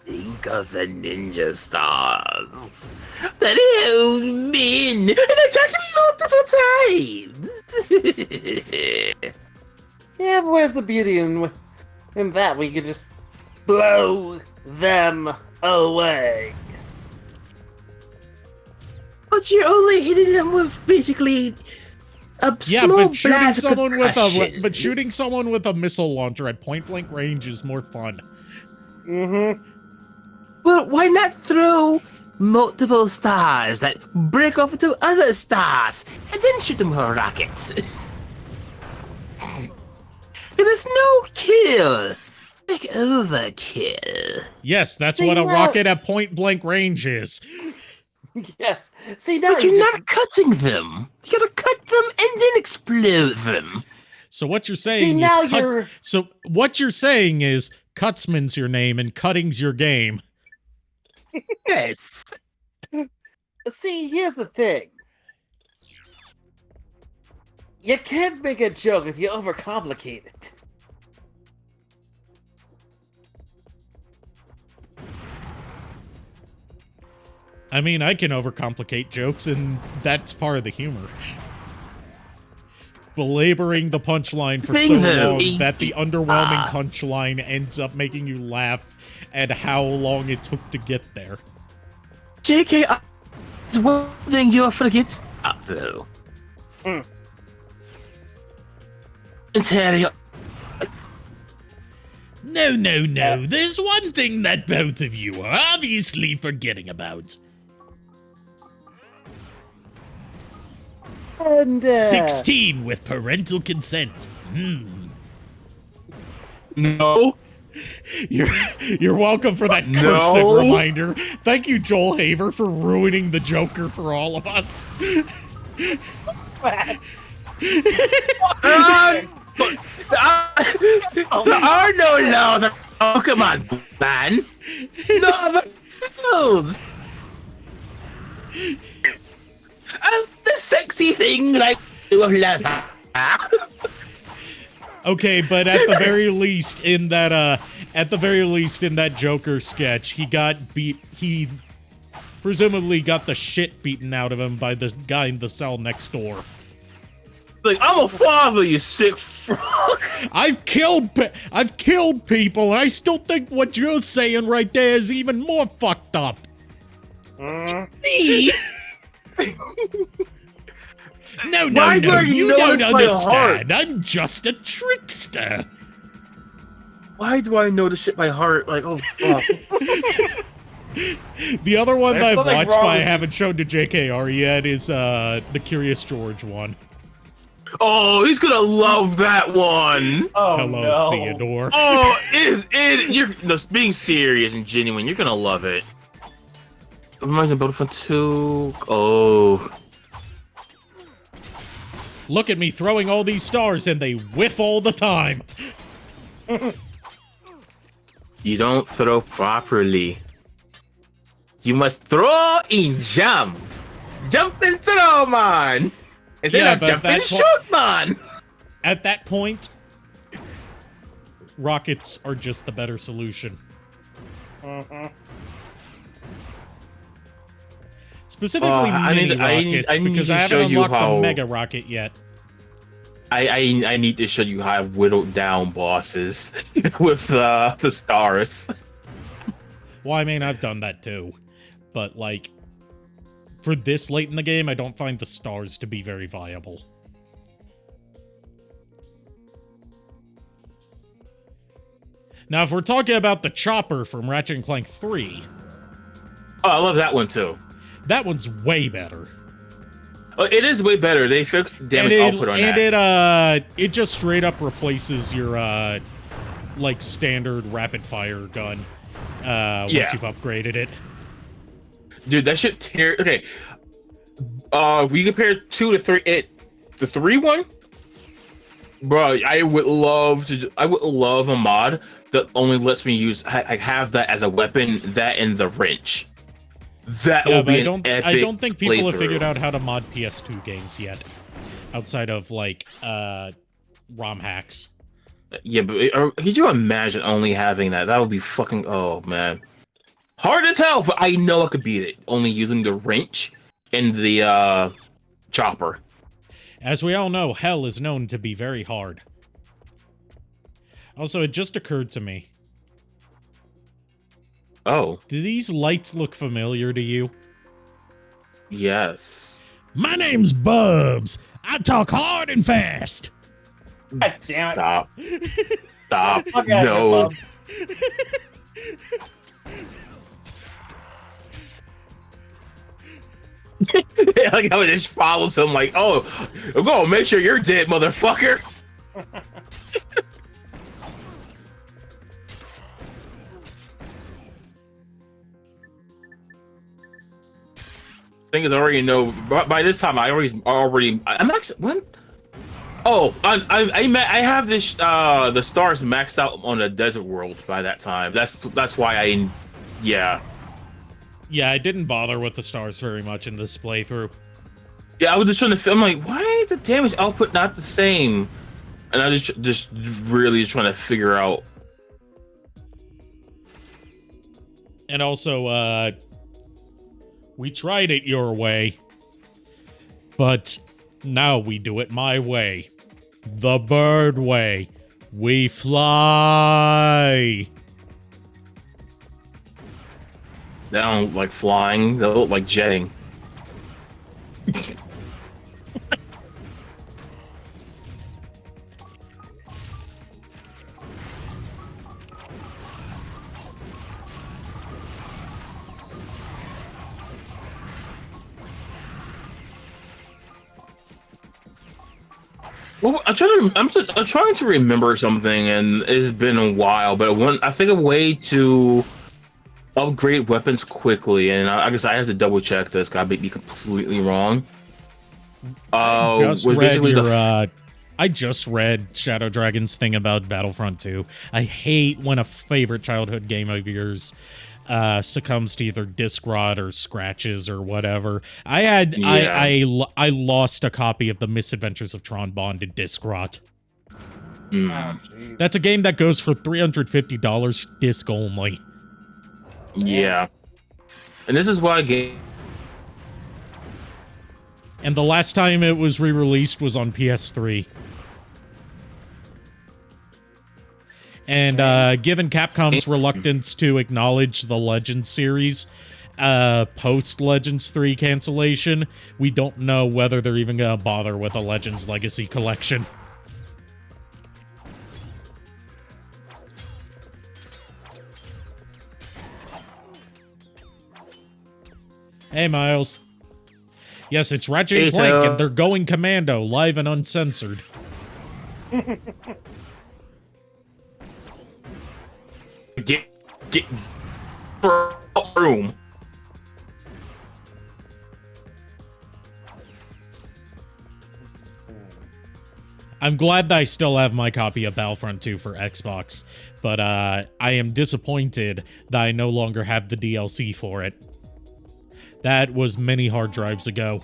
Think of the ninja stars that held men and attacked multiple times. Yeah, but where's the beauty in that? We could just blow them away. But you're only hitting them with basically a small but shooting blast of someone concussion. shooting someone with a missile launcher at point blank range is more fun. Mm-hmm. But why not throw multiple stars that break off into other stars and then shoot them with rockets? It is no kill, like overkill. Yes, that's See, what a well- rocket at point blank range is. Yes. See, now But you're not cutting them. You gotta cut them and then explode them. So what you're saying See, is now you're... So what you're saying is Cutsman's your name and cutting's your game. Yes. See, here's the thing. You can't make a joke if you overcomplicate it. I mean, I can overcomplicate jokes, and that's part of the humor. Belaboring the punchline for so long that the underwhelming punchline ends up making you laugh at how long it took to get there. JK, there's one thing you're forgetting, though. It's Harry. No. There's one thing that both of you are obviously forgetting about. And, 16 with parental consent. No. You're welcome for that cursed No. reminder. Thank you, Joel Haver, for ruining the Joker for all of us. There are no laws. Oh, come on, man. No other rules. The sexy thing that I do of love. Okay, but at the very least in that Joker sketch, he got beat. He presumably got the shit beaten out of him by the guy in the cell next door. Like, I'm a father, you sick fuck. I've killed people, and I still think what you're saying right there is even more fucked up. Me? No, Why do I you know don't it's my heart? understand. I'm just a trickster. Why do I know this shit by heart? Like, oh, fuck. The other one There's that I've something watched wrong but I with- haven't shown to JKR yet is the Curious George one. Oh, he's gonna love that one. oh Hello, no. Theodore. Oh, you're no, being serious and genuine. You're gonna love it. Reminds me of Battlefront 2. Oh. Look at me throwing all these stars and they whiff all the time. You don't throw properly. You must throw and jump. Jump and throw, man. Instead Yeah, of but jump and that's shoot, man. At that point, rockets are just the better solution. Specifically I mini need- rockets, I need because to I show haven't you unlocked how- the mega rocket yet. I need to show you how I've whittled down bosses with the stars. Well, I mean, I've done that too. But, like, for this late in the game, I don't find the stars to be very viable. Now, if we're talking about the chopper from Ratchet and Clank 3, Oh, I love that one too. that one's way better. Oh, it is way better. They fixed damage output on that. It just straight up replaces your like standard rapid fire gun once Yeah. you've upgraded it. Dude, that shit tear. Okay. We compare 2 to 3. The 3 one Bro, I would love to. I would love a mod that only lets me use. I have that as a weapon. That and the wrench. That Yeah, will but be an epic. I don't think people have playthrough. figured out how to mod PS2 games yet, outside of like ROM hacks. Yeah, but could you imagine only having that? That would be fucking. Oh man, hard as hell. But I know I could beat it only using the wrench and the chopper. As we all know, hell is known to be very hard. Also, it just occurred to me. Oh, Do these lights look familiar to you? yes. My name's Bubs. I talk hard and fast. God damn it. Stop. Stop. Fuck outta here, No. Bob. Like how it just follows him like, oh, I'm gonna make sure you're dead, motherfucker. Thing is, I already know. By this time, I'm actually when. Oh, I have this the stars maxed out on the desert world by that time. That's why yeah. Yeah, I didn't bother with the stars very much in this playthrough. Yeah, I was just trying to feel. I'm like, why is the damage output not the same? And I just really trying to figure out. And also, we tried it your way, but now we do it my way. The bird way. We fly. They don't look like flying. They look like jetting. Well, I'm trying to remember something, and it's been a while. But I think a way to upgrade weapons quickly, and I guess I have to double check this. I might be completely wrong. I just read Shadow Dragon's thing about Battlefront 2. I hate when a favorite childhood game of yours succumbs to either disc rot or scratches or whatever. I lost a copy of The Misadventures of Tron Bond to disc rot. Mm. Oh, jeez. That's a game that goes for $350 disc only. Yeah. And this is why And the last time it was re-released was on PS3. And given Capcom's reluctance to acknowledge the Legends series post Legends 3 cancellation, we don't know whether they're even going to bother with a Legends Legacy collection. Hey, Miles. Yes, it's Ratchet and Clank, and they're going Commando, live and uncensored. get room. I'm glad that I still have my copy of Battlefront 2 for Xbox, but I am disappointed that I no longer have the DLC for it. That was many hard drives ago.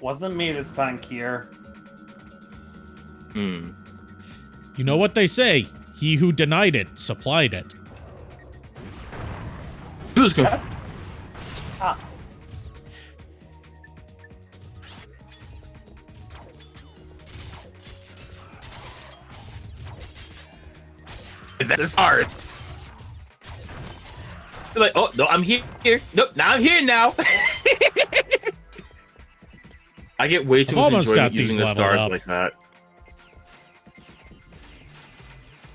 Wasn't me this time, Kier. Hmm. You know what they say? He who denied it, supplied it. Who's going? That's hard. You're like, oh no, I'm here. Nope, now I'm here now. I get way too much almost got enjoyment these using the leveled stars up. like that.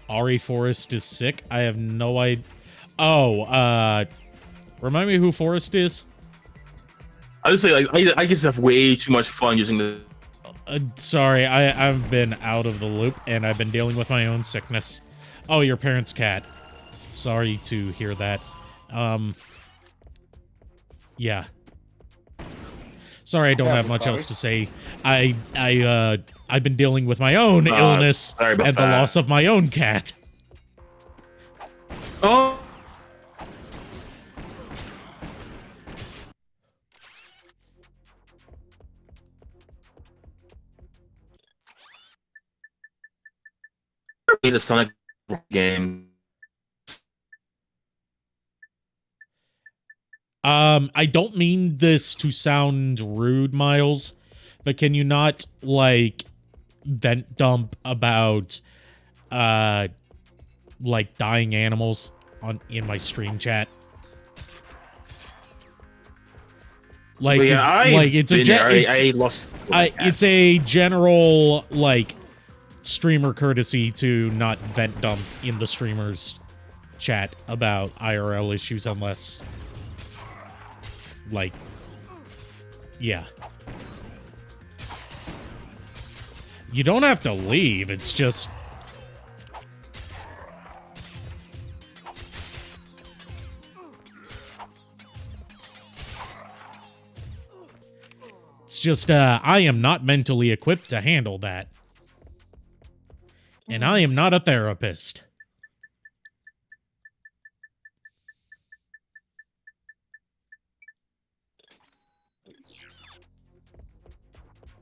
Ari Forrest is sick. I have no idea. Oh, remind me who Forrest is? I just say like I just have way too much fun using the. Sorry, I've been out of the loop and I've been dealing with my own sickness. Oh, your parents' cat. Sorry to hear that. Yeah. Sorry, I don't Yeah, have I'm much sorry. else to say. I've been dealing with my own illness sorry about and the that. loss of my own cat. Oh. The Sonic game. I don't mean this to sound rude, Miles, but can you not, like, vent dump about, like, dying animals in my stream chat? Like, But yeah, it's a I lost. it's a general, like, streamer courtesy to not vent dump in the streamer's chat about IRL issues unless, like, yeah. You don't have to leave, it's just... It's just, I am not mentally equipped to handle that. And I am not a therapist.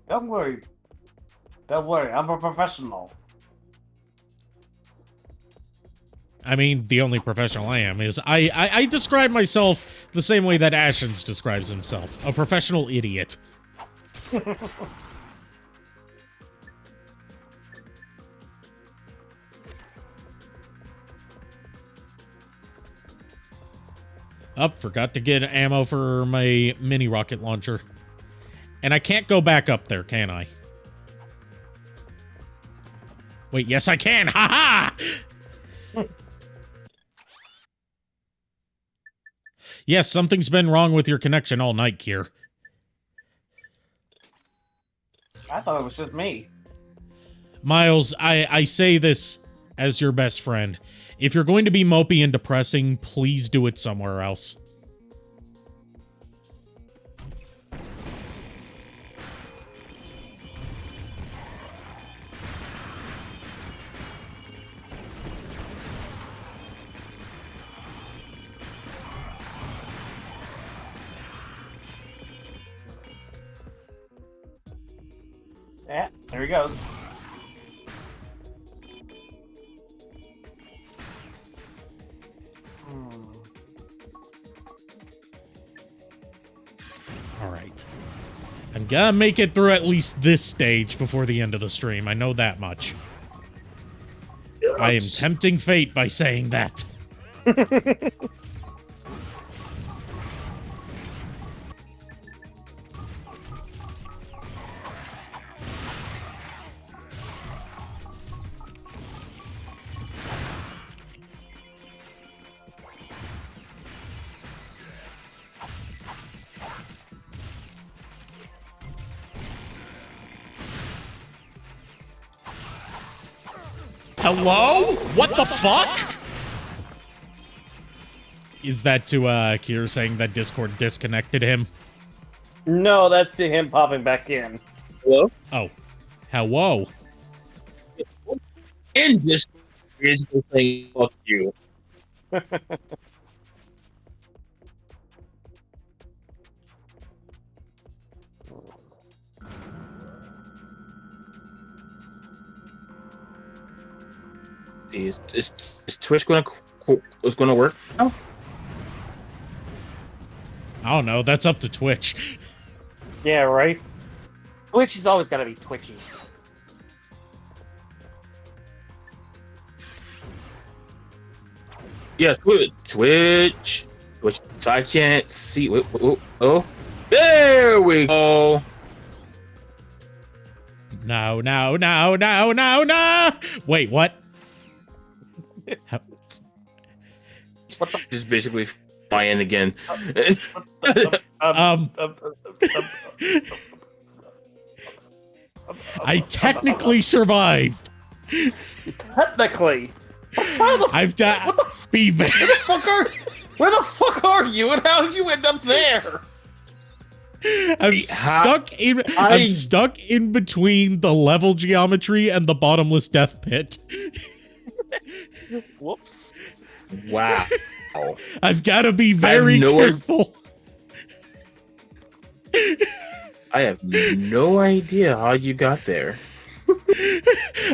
Don't worry. Don't worry, I'm a professional. I mean, the only professional I am is I describe myself the same way that Ashens describes himself. A professional idiot. Forgot to get ammo for my mini rocket launcher. And I can't go back up there, can I? Wait, yes I can! Ha ha! Yes, something's been wrong with your connection all night, Kier. I thought it was just me. Miles, I say this as your best friend. If you're going to be mopey and depressing, please do it somewhere else. Yeah, there he goes. All right. I'm gonna make it through at least this stage before the end of the stream. I know that much. I am tempting fate by saying that. Hello? What the fuck? Is that to Kier saying that Discord disconnected him? No, that's to him popping back in. Hello? Oh. Hello. And this is the thing. Fuck you. Is Twitch gonna work now? I don't know. That's up to Twitch. Yeah, right? Twitch has always got to be twitchy. Yeah, Twitch. So I can't see. Oh, there we go. No. Wait, what? Just basically flying again. I technically survived. Technically. Where the I've done. Be very. fuck are you and how did you end up there? I'm stuck in between the level geometry and the bottomless death pit. Whoops. Wow. I've got to be very careful. I have no idea how you got there.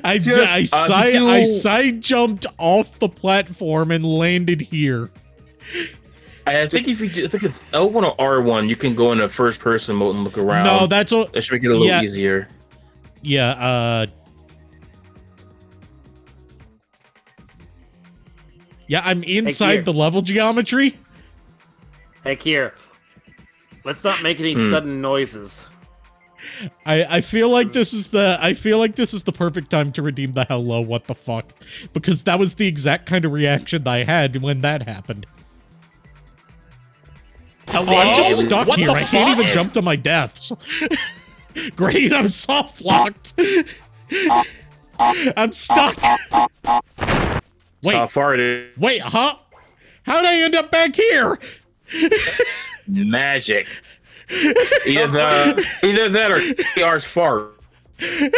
I side jumped off the platform and landed here. I think if you do, I think it's L1 or R1, you can go in a first person mode and look around. No, that's all. That should make it a little easier. Yeah, yeah, I'm inside the level geometry. Heck here. Let's not make any sudden noises. I feel like this is the perfect time to redeem the hello what the fuck, because that was the exact kind of reaction that I had when that happened. Hello? I'm just stuck What here. the I can't fuck? even jump to my deaths. Great, I'm soft locked. I'm stuck. Wait, So far it is wait, huh? How'd I end up back here? magic. Either that or KR's fart. Hey,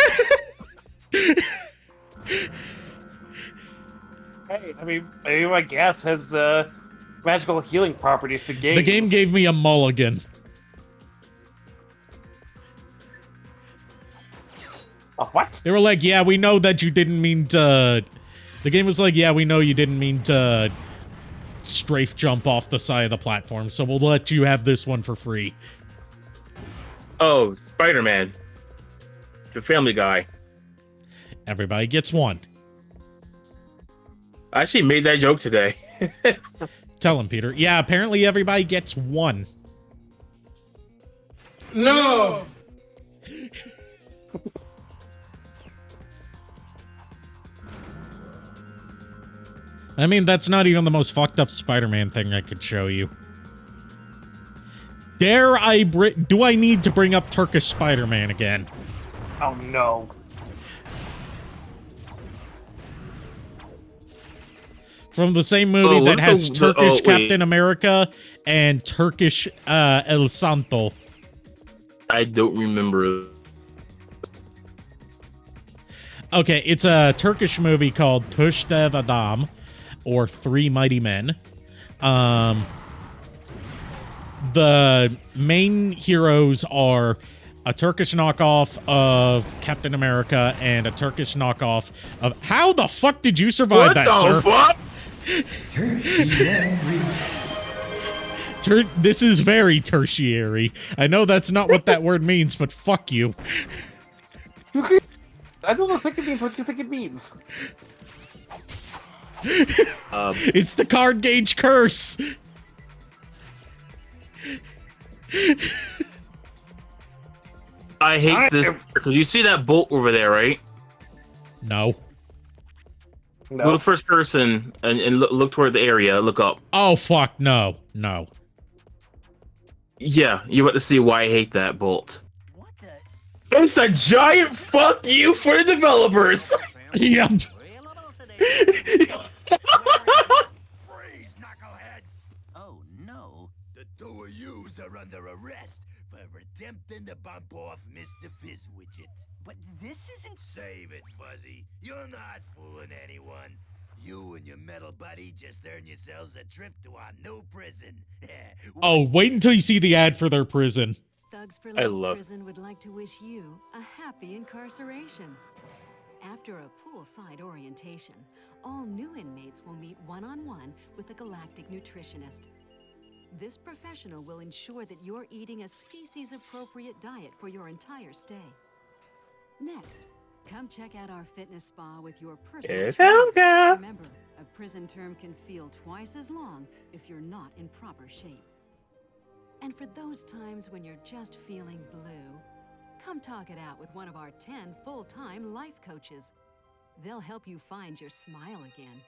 I mean, maybe my gas has magical healing properties to games. The game gave me a mulligan. What? They were like, yeah, we know that you didn't mean to... The game was like, yeah, we know you didn't mean to strafe jump off the side of the platform, so we'll let you have this one for free. Oh, Spider-Man. The Family Guy. Everybody gets one. I actually made that joke today. Tell him, Peter. Yeah, apparently everybody gets one. No! I mean, that's not even the most fucked up Spider-Man thing I could show you. Do I need to bring up Turkish Spider-Man again? Oh no. From the same movie that has Turkish Captain America and Turkish El Santo. I don't remember. Okay, it's a Turkish movie called Tush Dev Adam, or Three Mighty Men. The main heroes are a Turkish knockoff of Captain America and a Turkish knockoff of... How the fuck did you survive that, sir? What the fuck? This is very tertiary. I know that's not what that word means, but fuck you. I don't think it means what you think it means. It's the card gauge curse. I hate this because you see that bolt over there, right? No. Go to first person and look toward the area. Look up. Oh fuck no, no. Yeah, you're about to see why I hate that bolt. What the? It's a giant fuck you for the developers. Yep. Real about today. Freeze, knuckleheads! Oh no. The two of yous are under arrest for attempting to bump off Mr. Fizzwidget. But this isn't. Save it, Fuzzy. You're not fooling anyone. You and your metal buddy just earned yourselves a trip to our new prison. Oh, wait until you see the ad for their prison. Thugs for I Less love- Prison would like to wish you a happy incarceration. After a poolside orientation, all new inmates will meet one-on-one with a galactic nutritionist. This professional will ensure that you're eating a species-appropriate diet for your entire stay. Next, come check out our fitness spa with your personal Yes, trainer. okay. Remember, a prison term can feel twice as long if you're not in proper shape. And for those times when you're just feeling blue, come talk it out with one of our 10 full-time life coaches. They'll help you find your smile again.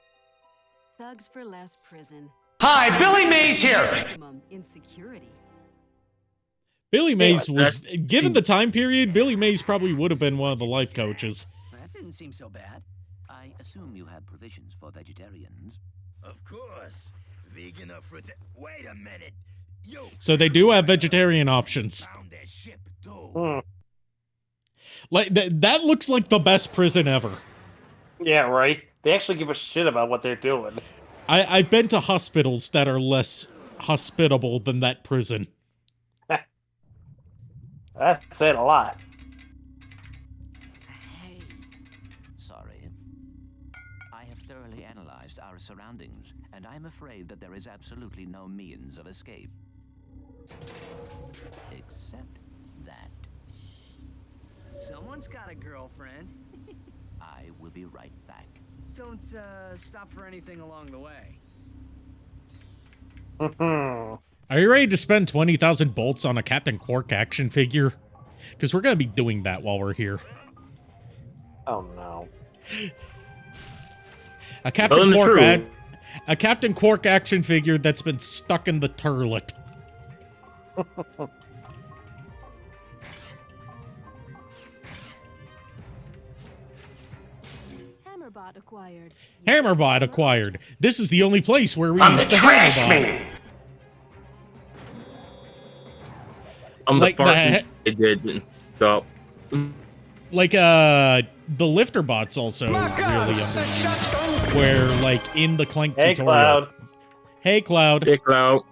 Thugs for Less Prison. Hi, Billy Mays here! Maximum insecurity. Billy Mays that's- would, given the time period, Billy Mays probably would have been one of the life coaches. That didn't seem so bad. I assume you had provisions for vegetarians. Of course. Vegan or fruit. Wait a minute. So they do have vegetarian options. Found that ship, too. Hmm. Like that looks like the best prison ever. Yeah, right. They actually give a shit about what they're doing. I've been to hospitals that are less hospitable than that prison. That's saying a lot. Hey. Sorry. I have thoroughly analyzed our surroundings, and I'm afraid that there is absolutely no means of escape. Except that Someone's got a girlfriend. I will be right back. Don't stop for anything along the way. Are you ready to spend 20,000 bolts on a Captain Quark action figure? Because we're going to be doing that while we're here. Oh no. A Captain Quark action figure that's been stuck in the turlet. Hammerbot acquired. Hammerbot acquired. This is the only place where we use the Hammerbot. I'm Like the part that. it didn't go. Like, the lifter bot's also really underused. Where, like, in the Clank Hey, tutorial... Cloud. Hey, Cloud. Dick out.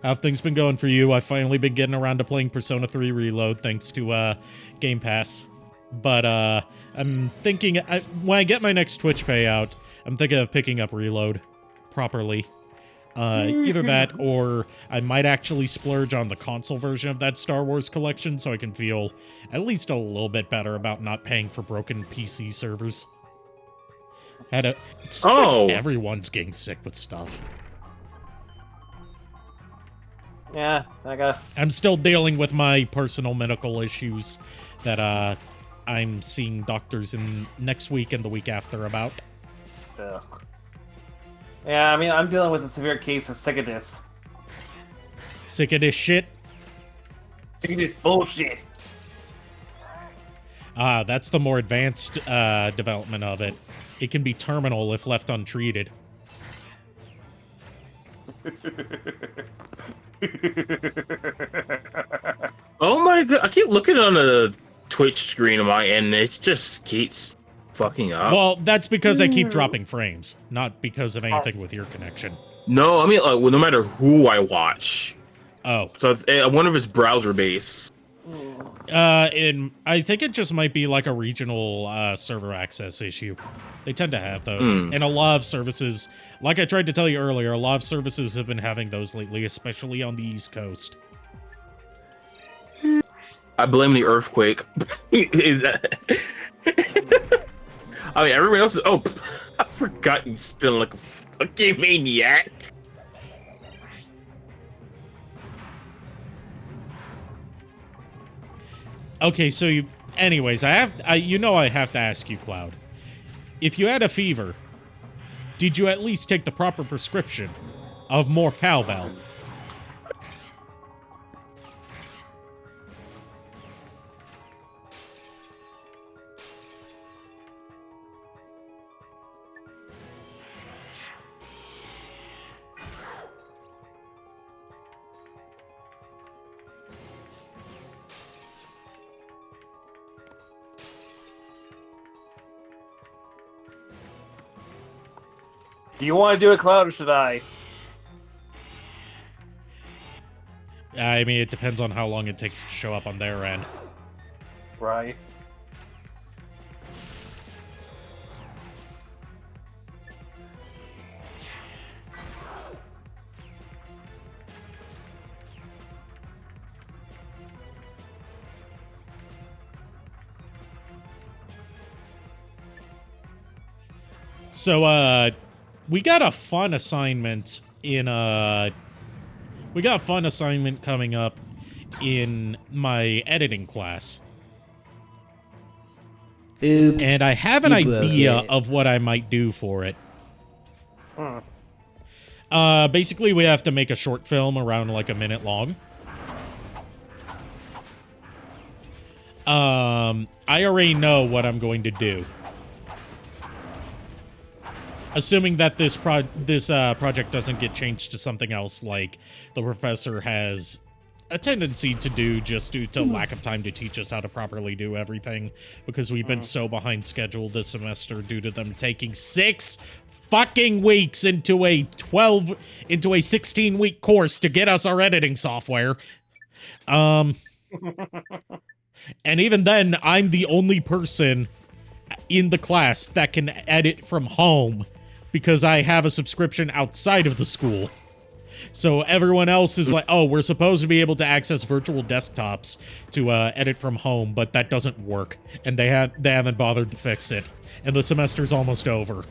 How have things been going for you? I've finally been getting around to playing Persona 3 Reload, thanks to, Game Pass. But, I'm thinking... when I get my next Twitch payout, I'm thinking of picking up Reload properly. Either that, or I might actually splurge on the console version of that Star Wars collection so I can feel at least a little bit better about not paying for broken PC servers. It's like everyone's getting sick with stuff. Yeah, I'm still dealing with my personal medical issues that I'm seeing doctors in next week and the week after about. Ugh. Yeah, I mean, I'm dealing with a severe case of sickness. Sick of this shit? Sick of this bullshit. That's the more advanced development of it. It can be terminal if left untreated. Oh my god! I keep looking on the Twitch screen of my end, and it just keeps fucking up. Well, that's because I keep dropping frames, not because of anything with your connection. No, I mean, like, well, no matter who I watch. Oh. So I wonder if it's browser based. I think it just might be like a regional server access issue. They tend to have those. And a lot of services, like I tried to tell you earlier, a lot of services have been having those lately, especially on the East Coast. I blame the earthquake. Is that... I mean, everyone else is... Oh, I forgot you spin like a fucking maniac. Okay, so you... Anyways, I have to ask you, Cloud. If you had a fever, did you at least take the proper prescription of more cowbell? Do you want to do it, Cloud, or should I? I mean, it depends on how long it takes to show up on their end. Right. So, we got a fun assignment coming up in my editing class. Oops. And I have an idea of what I might do for it. Basically, we have to make a short film around like a minute long. I already know what I'm going to do. assuming that this project doesn't get changed to something else, like the professor has a tendency to do just due to lack of time to teach us how to properly do everything, because we've been so behind schedule this semester due to them taking 6 fucking weeks into a 16-week course to get us our editing software. And even then, I'm the only person in the class that can edit from home because I have a subscription outside of the school. So everyone else is like, oh, we're supposed to be able to access virtual desktops to edit from home, but that doesn't work. And they haven't bothered to fix it. And the semester's almost over.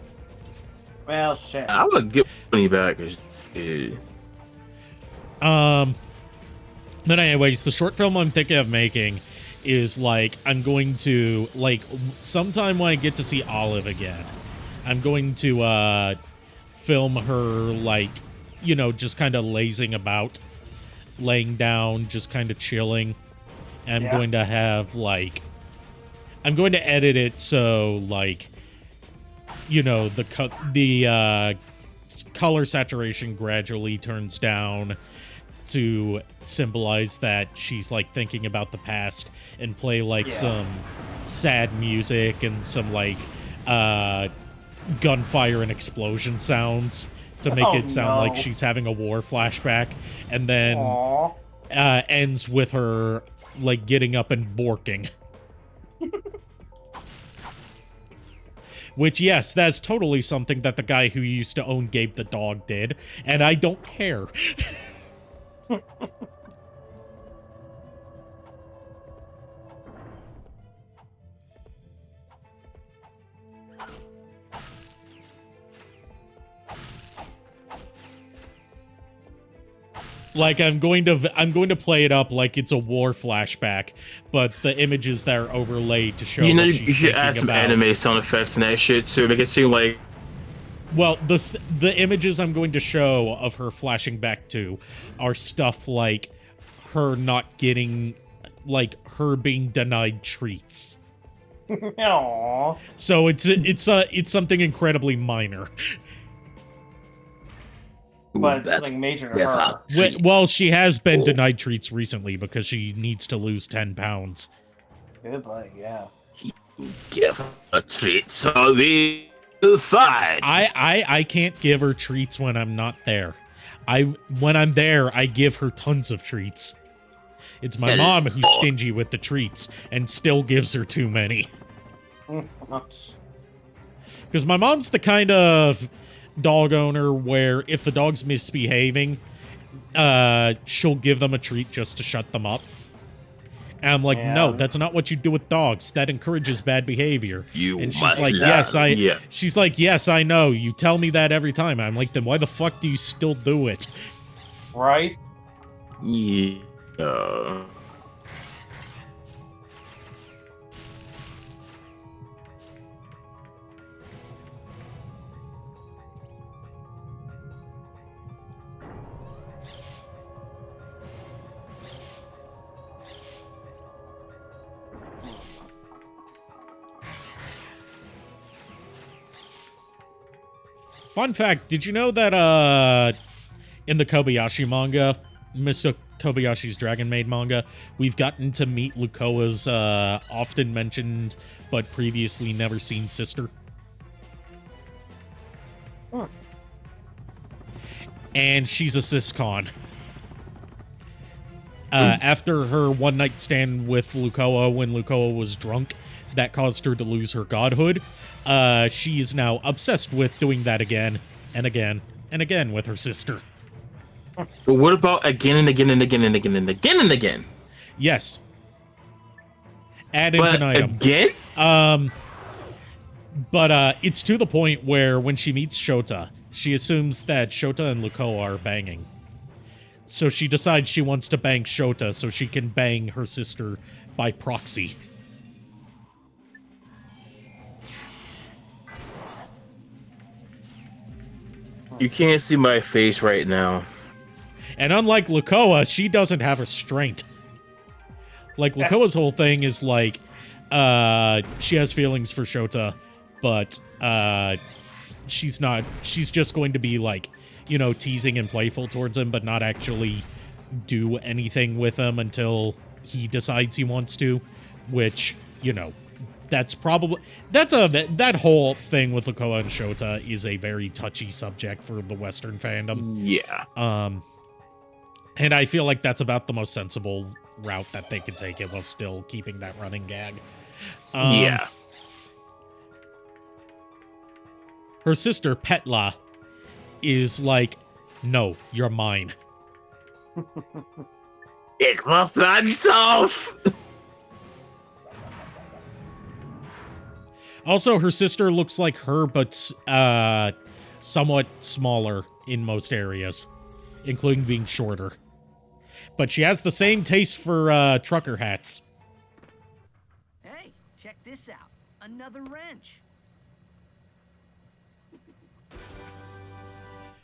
Well, shit. I would get money back. But anyways, the short film I'm thinking of making is, like, I'm going to, like, sometime when I get to see Olive again, I'm going to film her, like, you know, just kind of lazing about, laying down, just kind of chilling. And I'm going to have, like, I'm going to edit it so, like, you know, the color saturation gradually turns down to symbolize that she's, like, thinking about the past, and play, like, some sad music and some, like, gunfire and explosion sounds to make it sound like she's having a war flashback, and then ends with her, like, getting up and borking. Which, yes, that's totally something that the guy who used to own Gabe the dog did, and I don't care. Like, I'm going to play it up like it's a war flashback, but the images that are overlaid to show. You know, what you should add some anime sound effects and that shit too. Make it seem like. Well, the images I'm going to show of her flashing back to are stuff like her not getting, like, her being denied treats. Aww. So it's something incredibly minor. But it's something major to her. Well, she has been denied treats recently because she needs to lose 10 pounds. Good boy, yeah. Give a treat so the fight. I can't give her treats when I'm not there. When I'm there, I give her tons of treats. It's my mom who's stingy with the treats and still gives her too many. Because my mom's the kind of dog owner where if the dog's misbehaving, she'll give them a treat just to shut them up. And I'm like, no, that's not what you do with dogs. That encourages bad behavior. And she's like, she's like, yes, I know. You tell me that every time. I'm like, then why the fuck do you still do it? Right? Yeah. Fun fact, did you know that in the Kobayashi manga, Mr. Kobayashi's Dragon Maid manga, we've gotten to meet Lukoa's often mentioned but previously never seen sister? Huh. And she's a siscon. After her one-night stand with Lukoa when Lukoa was drunk, that caused her to lose her godhood. She is now obsessed with doing that again and again and again with her sister. But what about again and again and again and again and again and again? Yes. Ad infinitum. Again? But it's to the point where when she meets Shota, she assumes that Shota and Lukoa are banging. So she decides she wants to bang Shota so she can bang her sister by proxy. You can't see my face right now. And unlike Lukoa, she doesn't have restraint. Like, Lukoa's whole thing is like, she has feelings for Shota, but she's just going to be like, teasing and playful towards him, but not actually do anything with him until he decides he wants to, which, that whole thing with Lukoa and Shota is a very touchy subject for the Western fandom. Yeah. And I feel like that's about the most sensible route that they could take it while still keeping that running gag. Yeah. Her sister, Petla, is like, no, you're mine. Ich will Franz auf! Also, her sister looks like her, but somewhat smaller in most areas, including being shorter. But she has the same taste for trucker hats. Hey, check this out. Another wrench.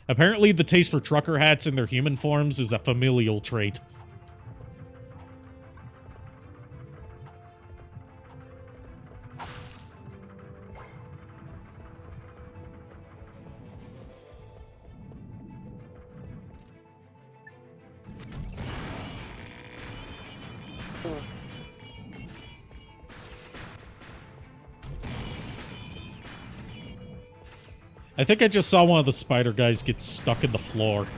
Apparently, the taste for trucker hats in their human forms is a familial trait. I think I just saw one of the spider guys get stuck in the floor.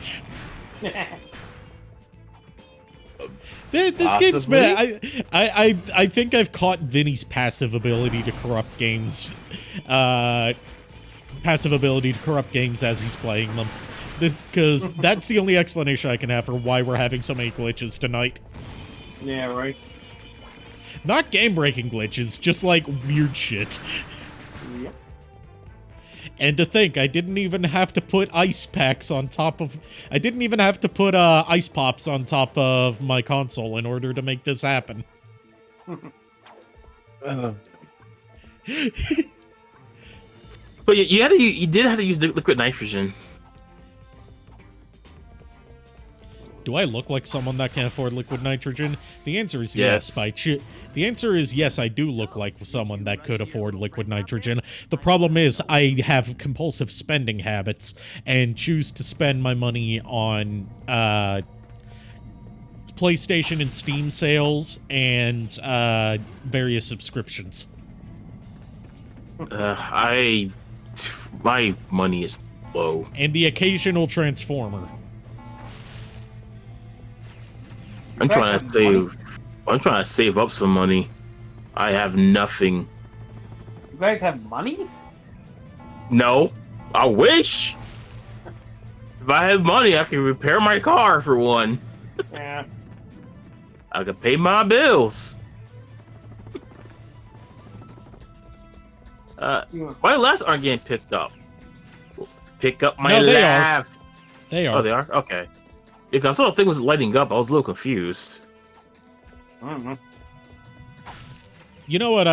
This game's been... I think I've caught Vinny's passive ability to corrupt games. Passive ability to corrupt games as he's playing them. Because that's the only explanation I can have for why we're having so many glitches tonight. Yeah, right. Not game-breaking glitches, just like weird shit. Yep. And to think, I didn't even have to put ice packs on top of... I didn't even have to put ice pops on top of my console in order to make this happen. But you did have to use liquid nitrogen. Do I look like someone that can afford liquid nitrogen? The answer is yes. The answer is yes, I do look like someone that could afford liquid nitrogen. The problem is I have compulsive spending habits and choose to spend my money on PlayStation and Steam sales and various subscriptions. My money is low. And the occasional Transformer. I'm trying to save up some money. I have nothing. You guys have money? No. I wish. If I had money, I could repair my car for one. Yeah. I could pay my bills. My laughs aren't getting picked up. Pick up my laughs. They are. Oh, they are? Okay. Because I saw the thing was lighting up, I was a little confused. I don't know. You know what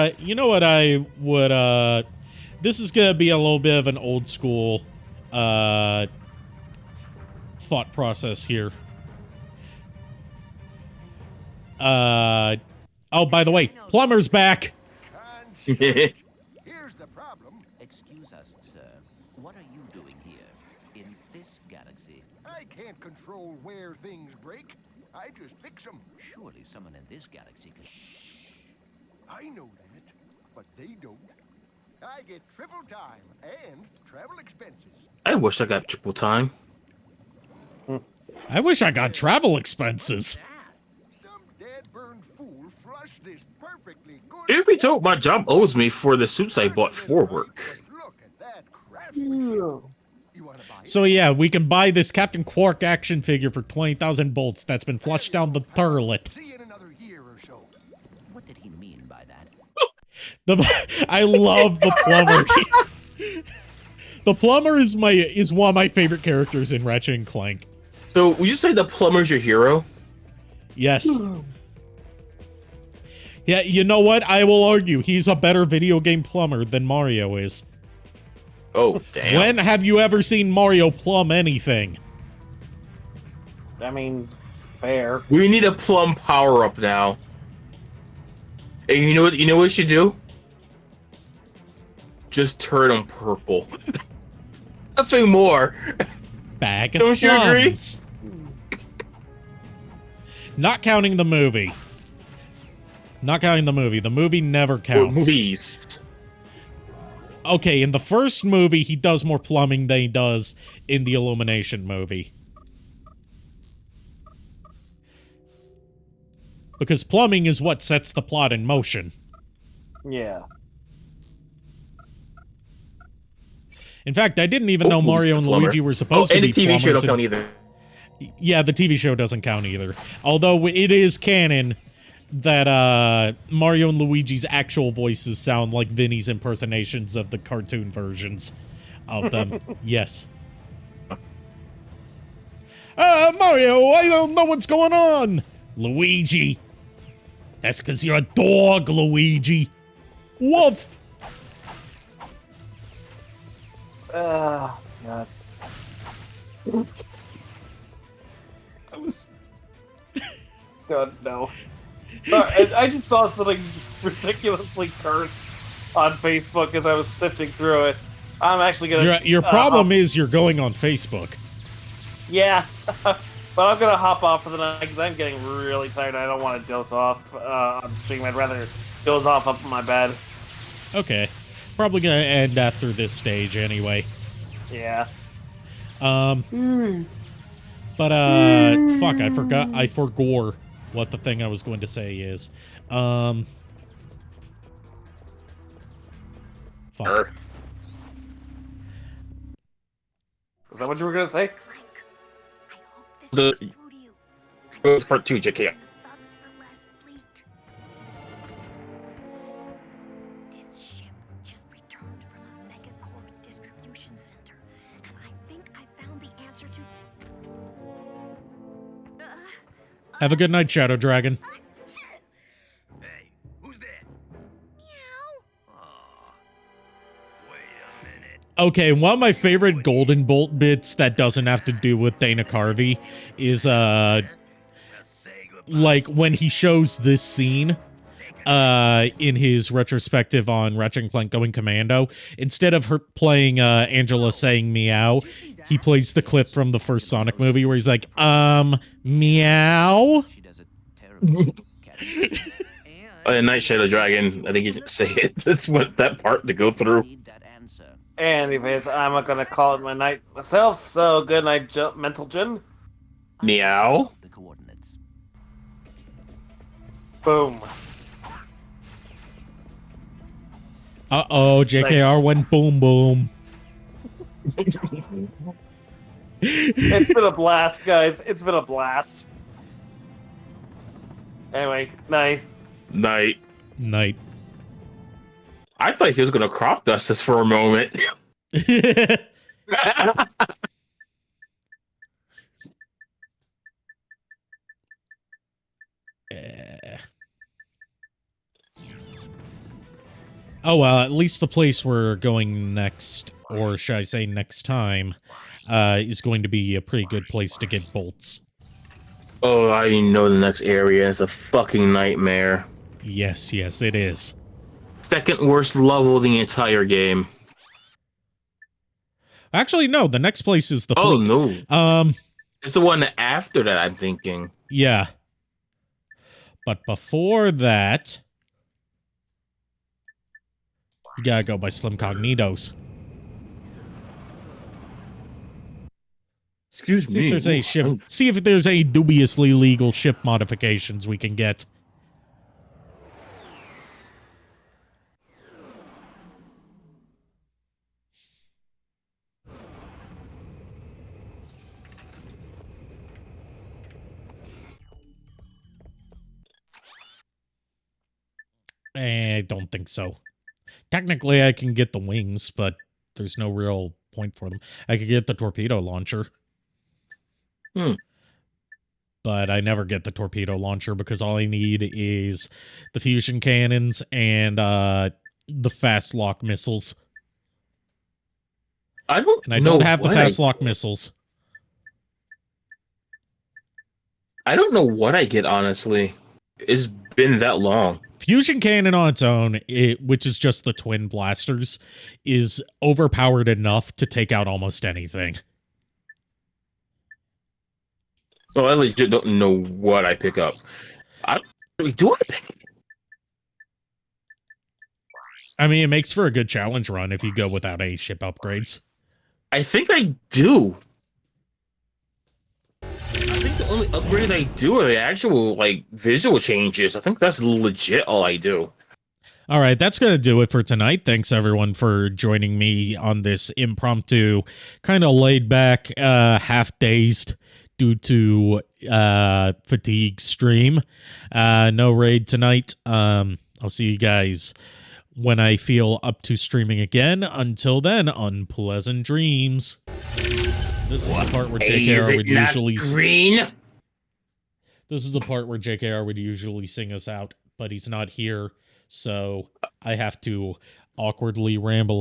I would this is gonna be a little bit of an old school thought process here. Oh, by the way, Plumber's back. Here's the problem. Excuse us, sir. What are you doing here in this galaxy? I can't control where things break. I just fix them. Surely someone in this galaxy can... Shh. I know that, but they don't. I get triple time and travel expenses. I wish I got triple time. I wish I got travel expenses. Some dead-burned fool flushed this perfectly good... It'd be told my job owes me for the suits I bought for work. Look at that craftsmanship. So yeah, we can buy this Captain Quark action figure for 20,000 bolts that's been flushed down the toilet. See you in another year or so. What did he mean by that? I love the plumber. The plumber is one of my favorite characters in Ratchet and Clank. So, would you say the plumber's your hero? Yes. Yeah, you know what? I will argue he's a better video game plumber than Mario is. Oh, damn. When have you ever seen Mario plumb anything? I mean, fair. We need a plum power-up now. And you know what you should do? Just turn them purple. Nothing more. Bag of Don't you agree? plums. Not counting the movie. Not counting the movie. The movie never counts. Movies. Okay, in the first movie, he does more plumbing than he does in the Illumination movie. Because plumbing is what sets the plot in motion. Yeah. In fact, I didn't even know Mario and Luigi were supposed to and be the TV show plumbers don't count either. Yeah, the TV show doesn't count either. Although it is canon that Mario and Luigi's actual voices sound like Vinny's impersonations of the cartoon versions of them. Yes. Mario, I don't know what's going on. Luigi. That's because you're a dog, Luigi. Woof. God. I was. God, no. Sorry, I just saw something ridiculously cursed on Facebook as I was sifting through it. I'm actually gonna. Your problem is you're going on Facebook. Yeah, but I'm gonna hop off for the night because I'm getting really tired. I don't want to doze off on stream. I'd rather doze off up in my bed. Okay. Probably gonna end after this stage anyway. Yeah. But fuck, I forgore what the thing I was going to say is. Fuck. Is that what you were gonna say? The Rose Part 2, JK. This ship just returned from a megacorp distribution center, and I think I found the answer to. Have a good night, Shadow Dragon. Hey, who's that? Meow. Aw. Wait a minute. Okay, one of my favorite Golden Bolt bits that doesn't have to do with Dana Carvey is, Say goodbye. like, when he shows this scene, in his retrospective on Ratchet and Clank Going Commando, instead of her playing, Angela saying meow, he plays the clip from the first Sonic movie where he's like, meow? She does a terrible Night Shadow Dragon. I think you should say it. That's what that part to go through. Need that answer. Anyways, I'm not gonna call it my night myself. So good night, Mental Jin. Meow. The coordinates. Boom. Uh-oh, JKR went boom boom. It's been a blast, guys. It's been a blast. Anyway, night. Night. Night. I thought he was gonna crop dust this for a moment. Oh, well, at least the place we're going next, or should I say next time, is going to be a pretty good place to get bolts. Oh, I know the next area. It's a fucking nightmare. Yes, yes, it is. Second worst level of the entire game. Actually, no, the next place is the Oh fleet. no. It's the one after that, I'm thinking. Yeah. But before that, you gotta go by Slim Cognitos. Excuse See if there's any ship. See if there's any dubiously legal ship modifications we can get. I don't think so. Technically, I can get the wings, but there's no real point for them. I could get the torpedo launcher. But I never get the torpedo launcher because all I need is the fusion cannons and the fast lock missiles. I don't And I know don't have the what fast lock missiles. I don't know what I get, honestly. It's been that long. Fusion Cannon on its own, which is just the twin blasters, is overpowered enough to take out almost anything. So I legit don't know what I pick up. I don't really do it. I mean, it makes for a good challenge run if you go without any ship upgrades. I think I do. I think the only upgrades I do are the actual, like, visual changes. I think that's legit all I do. All right, that's going to do it for tonight. Thanks, everyone, for joining me on this impromptu, kind of laid-back, half-dazed due to fatigue stream. No raid tonight. I'll see you guys when I feel up to streaming again. Until then, unpleasant dreams. This is the part where JKR would usually green. This is the part where JKR would usually sing us out, but he's not here, so I have to awkwardly ramble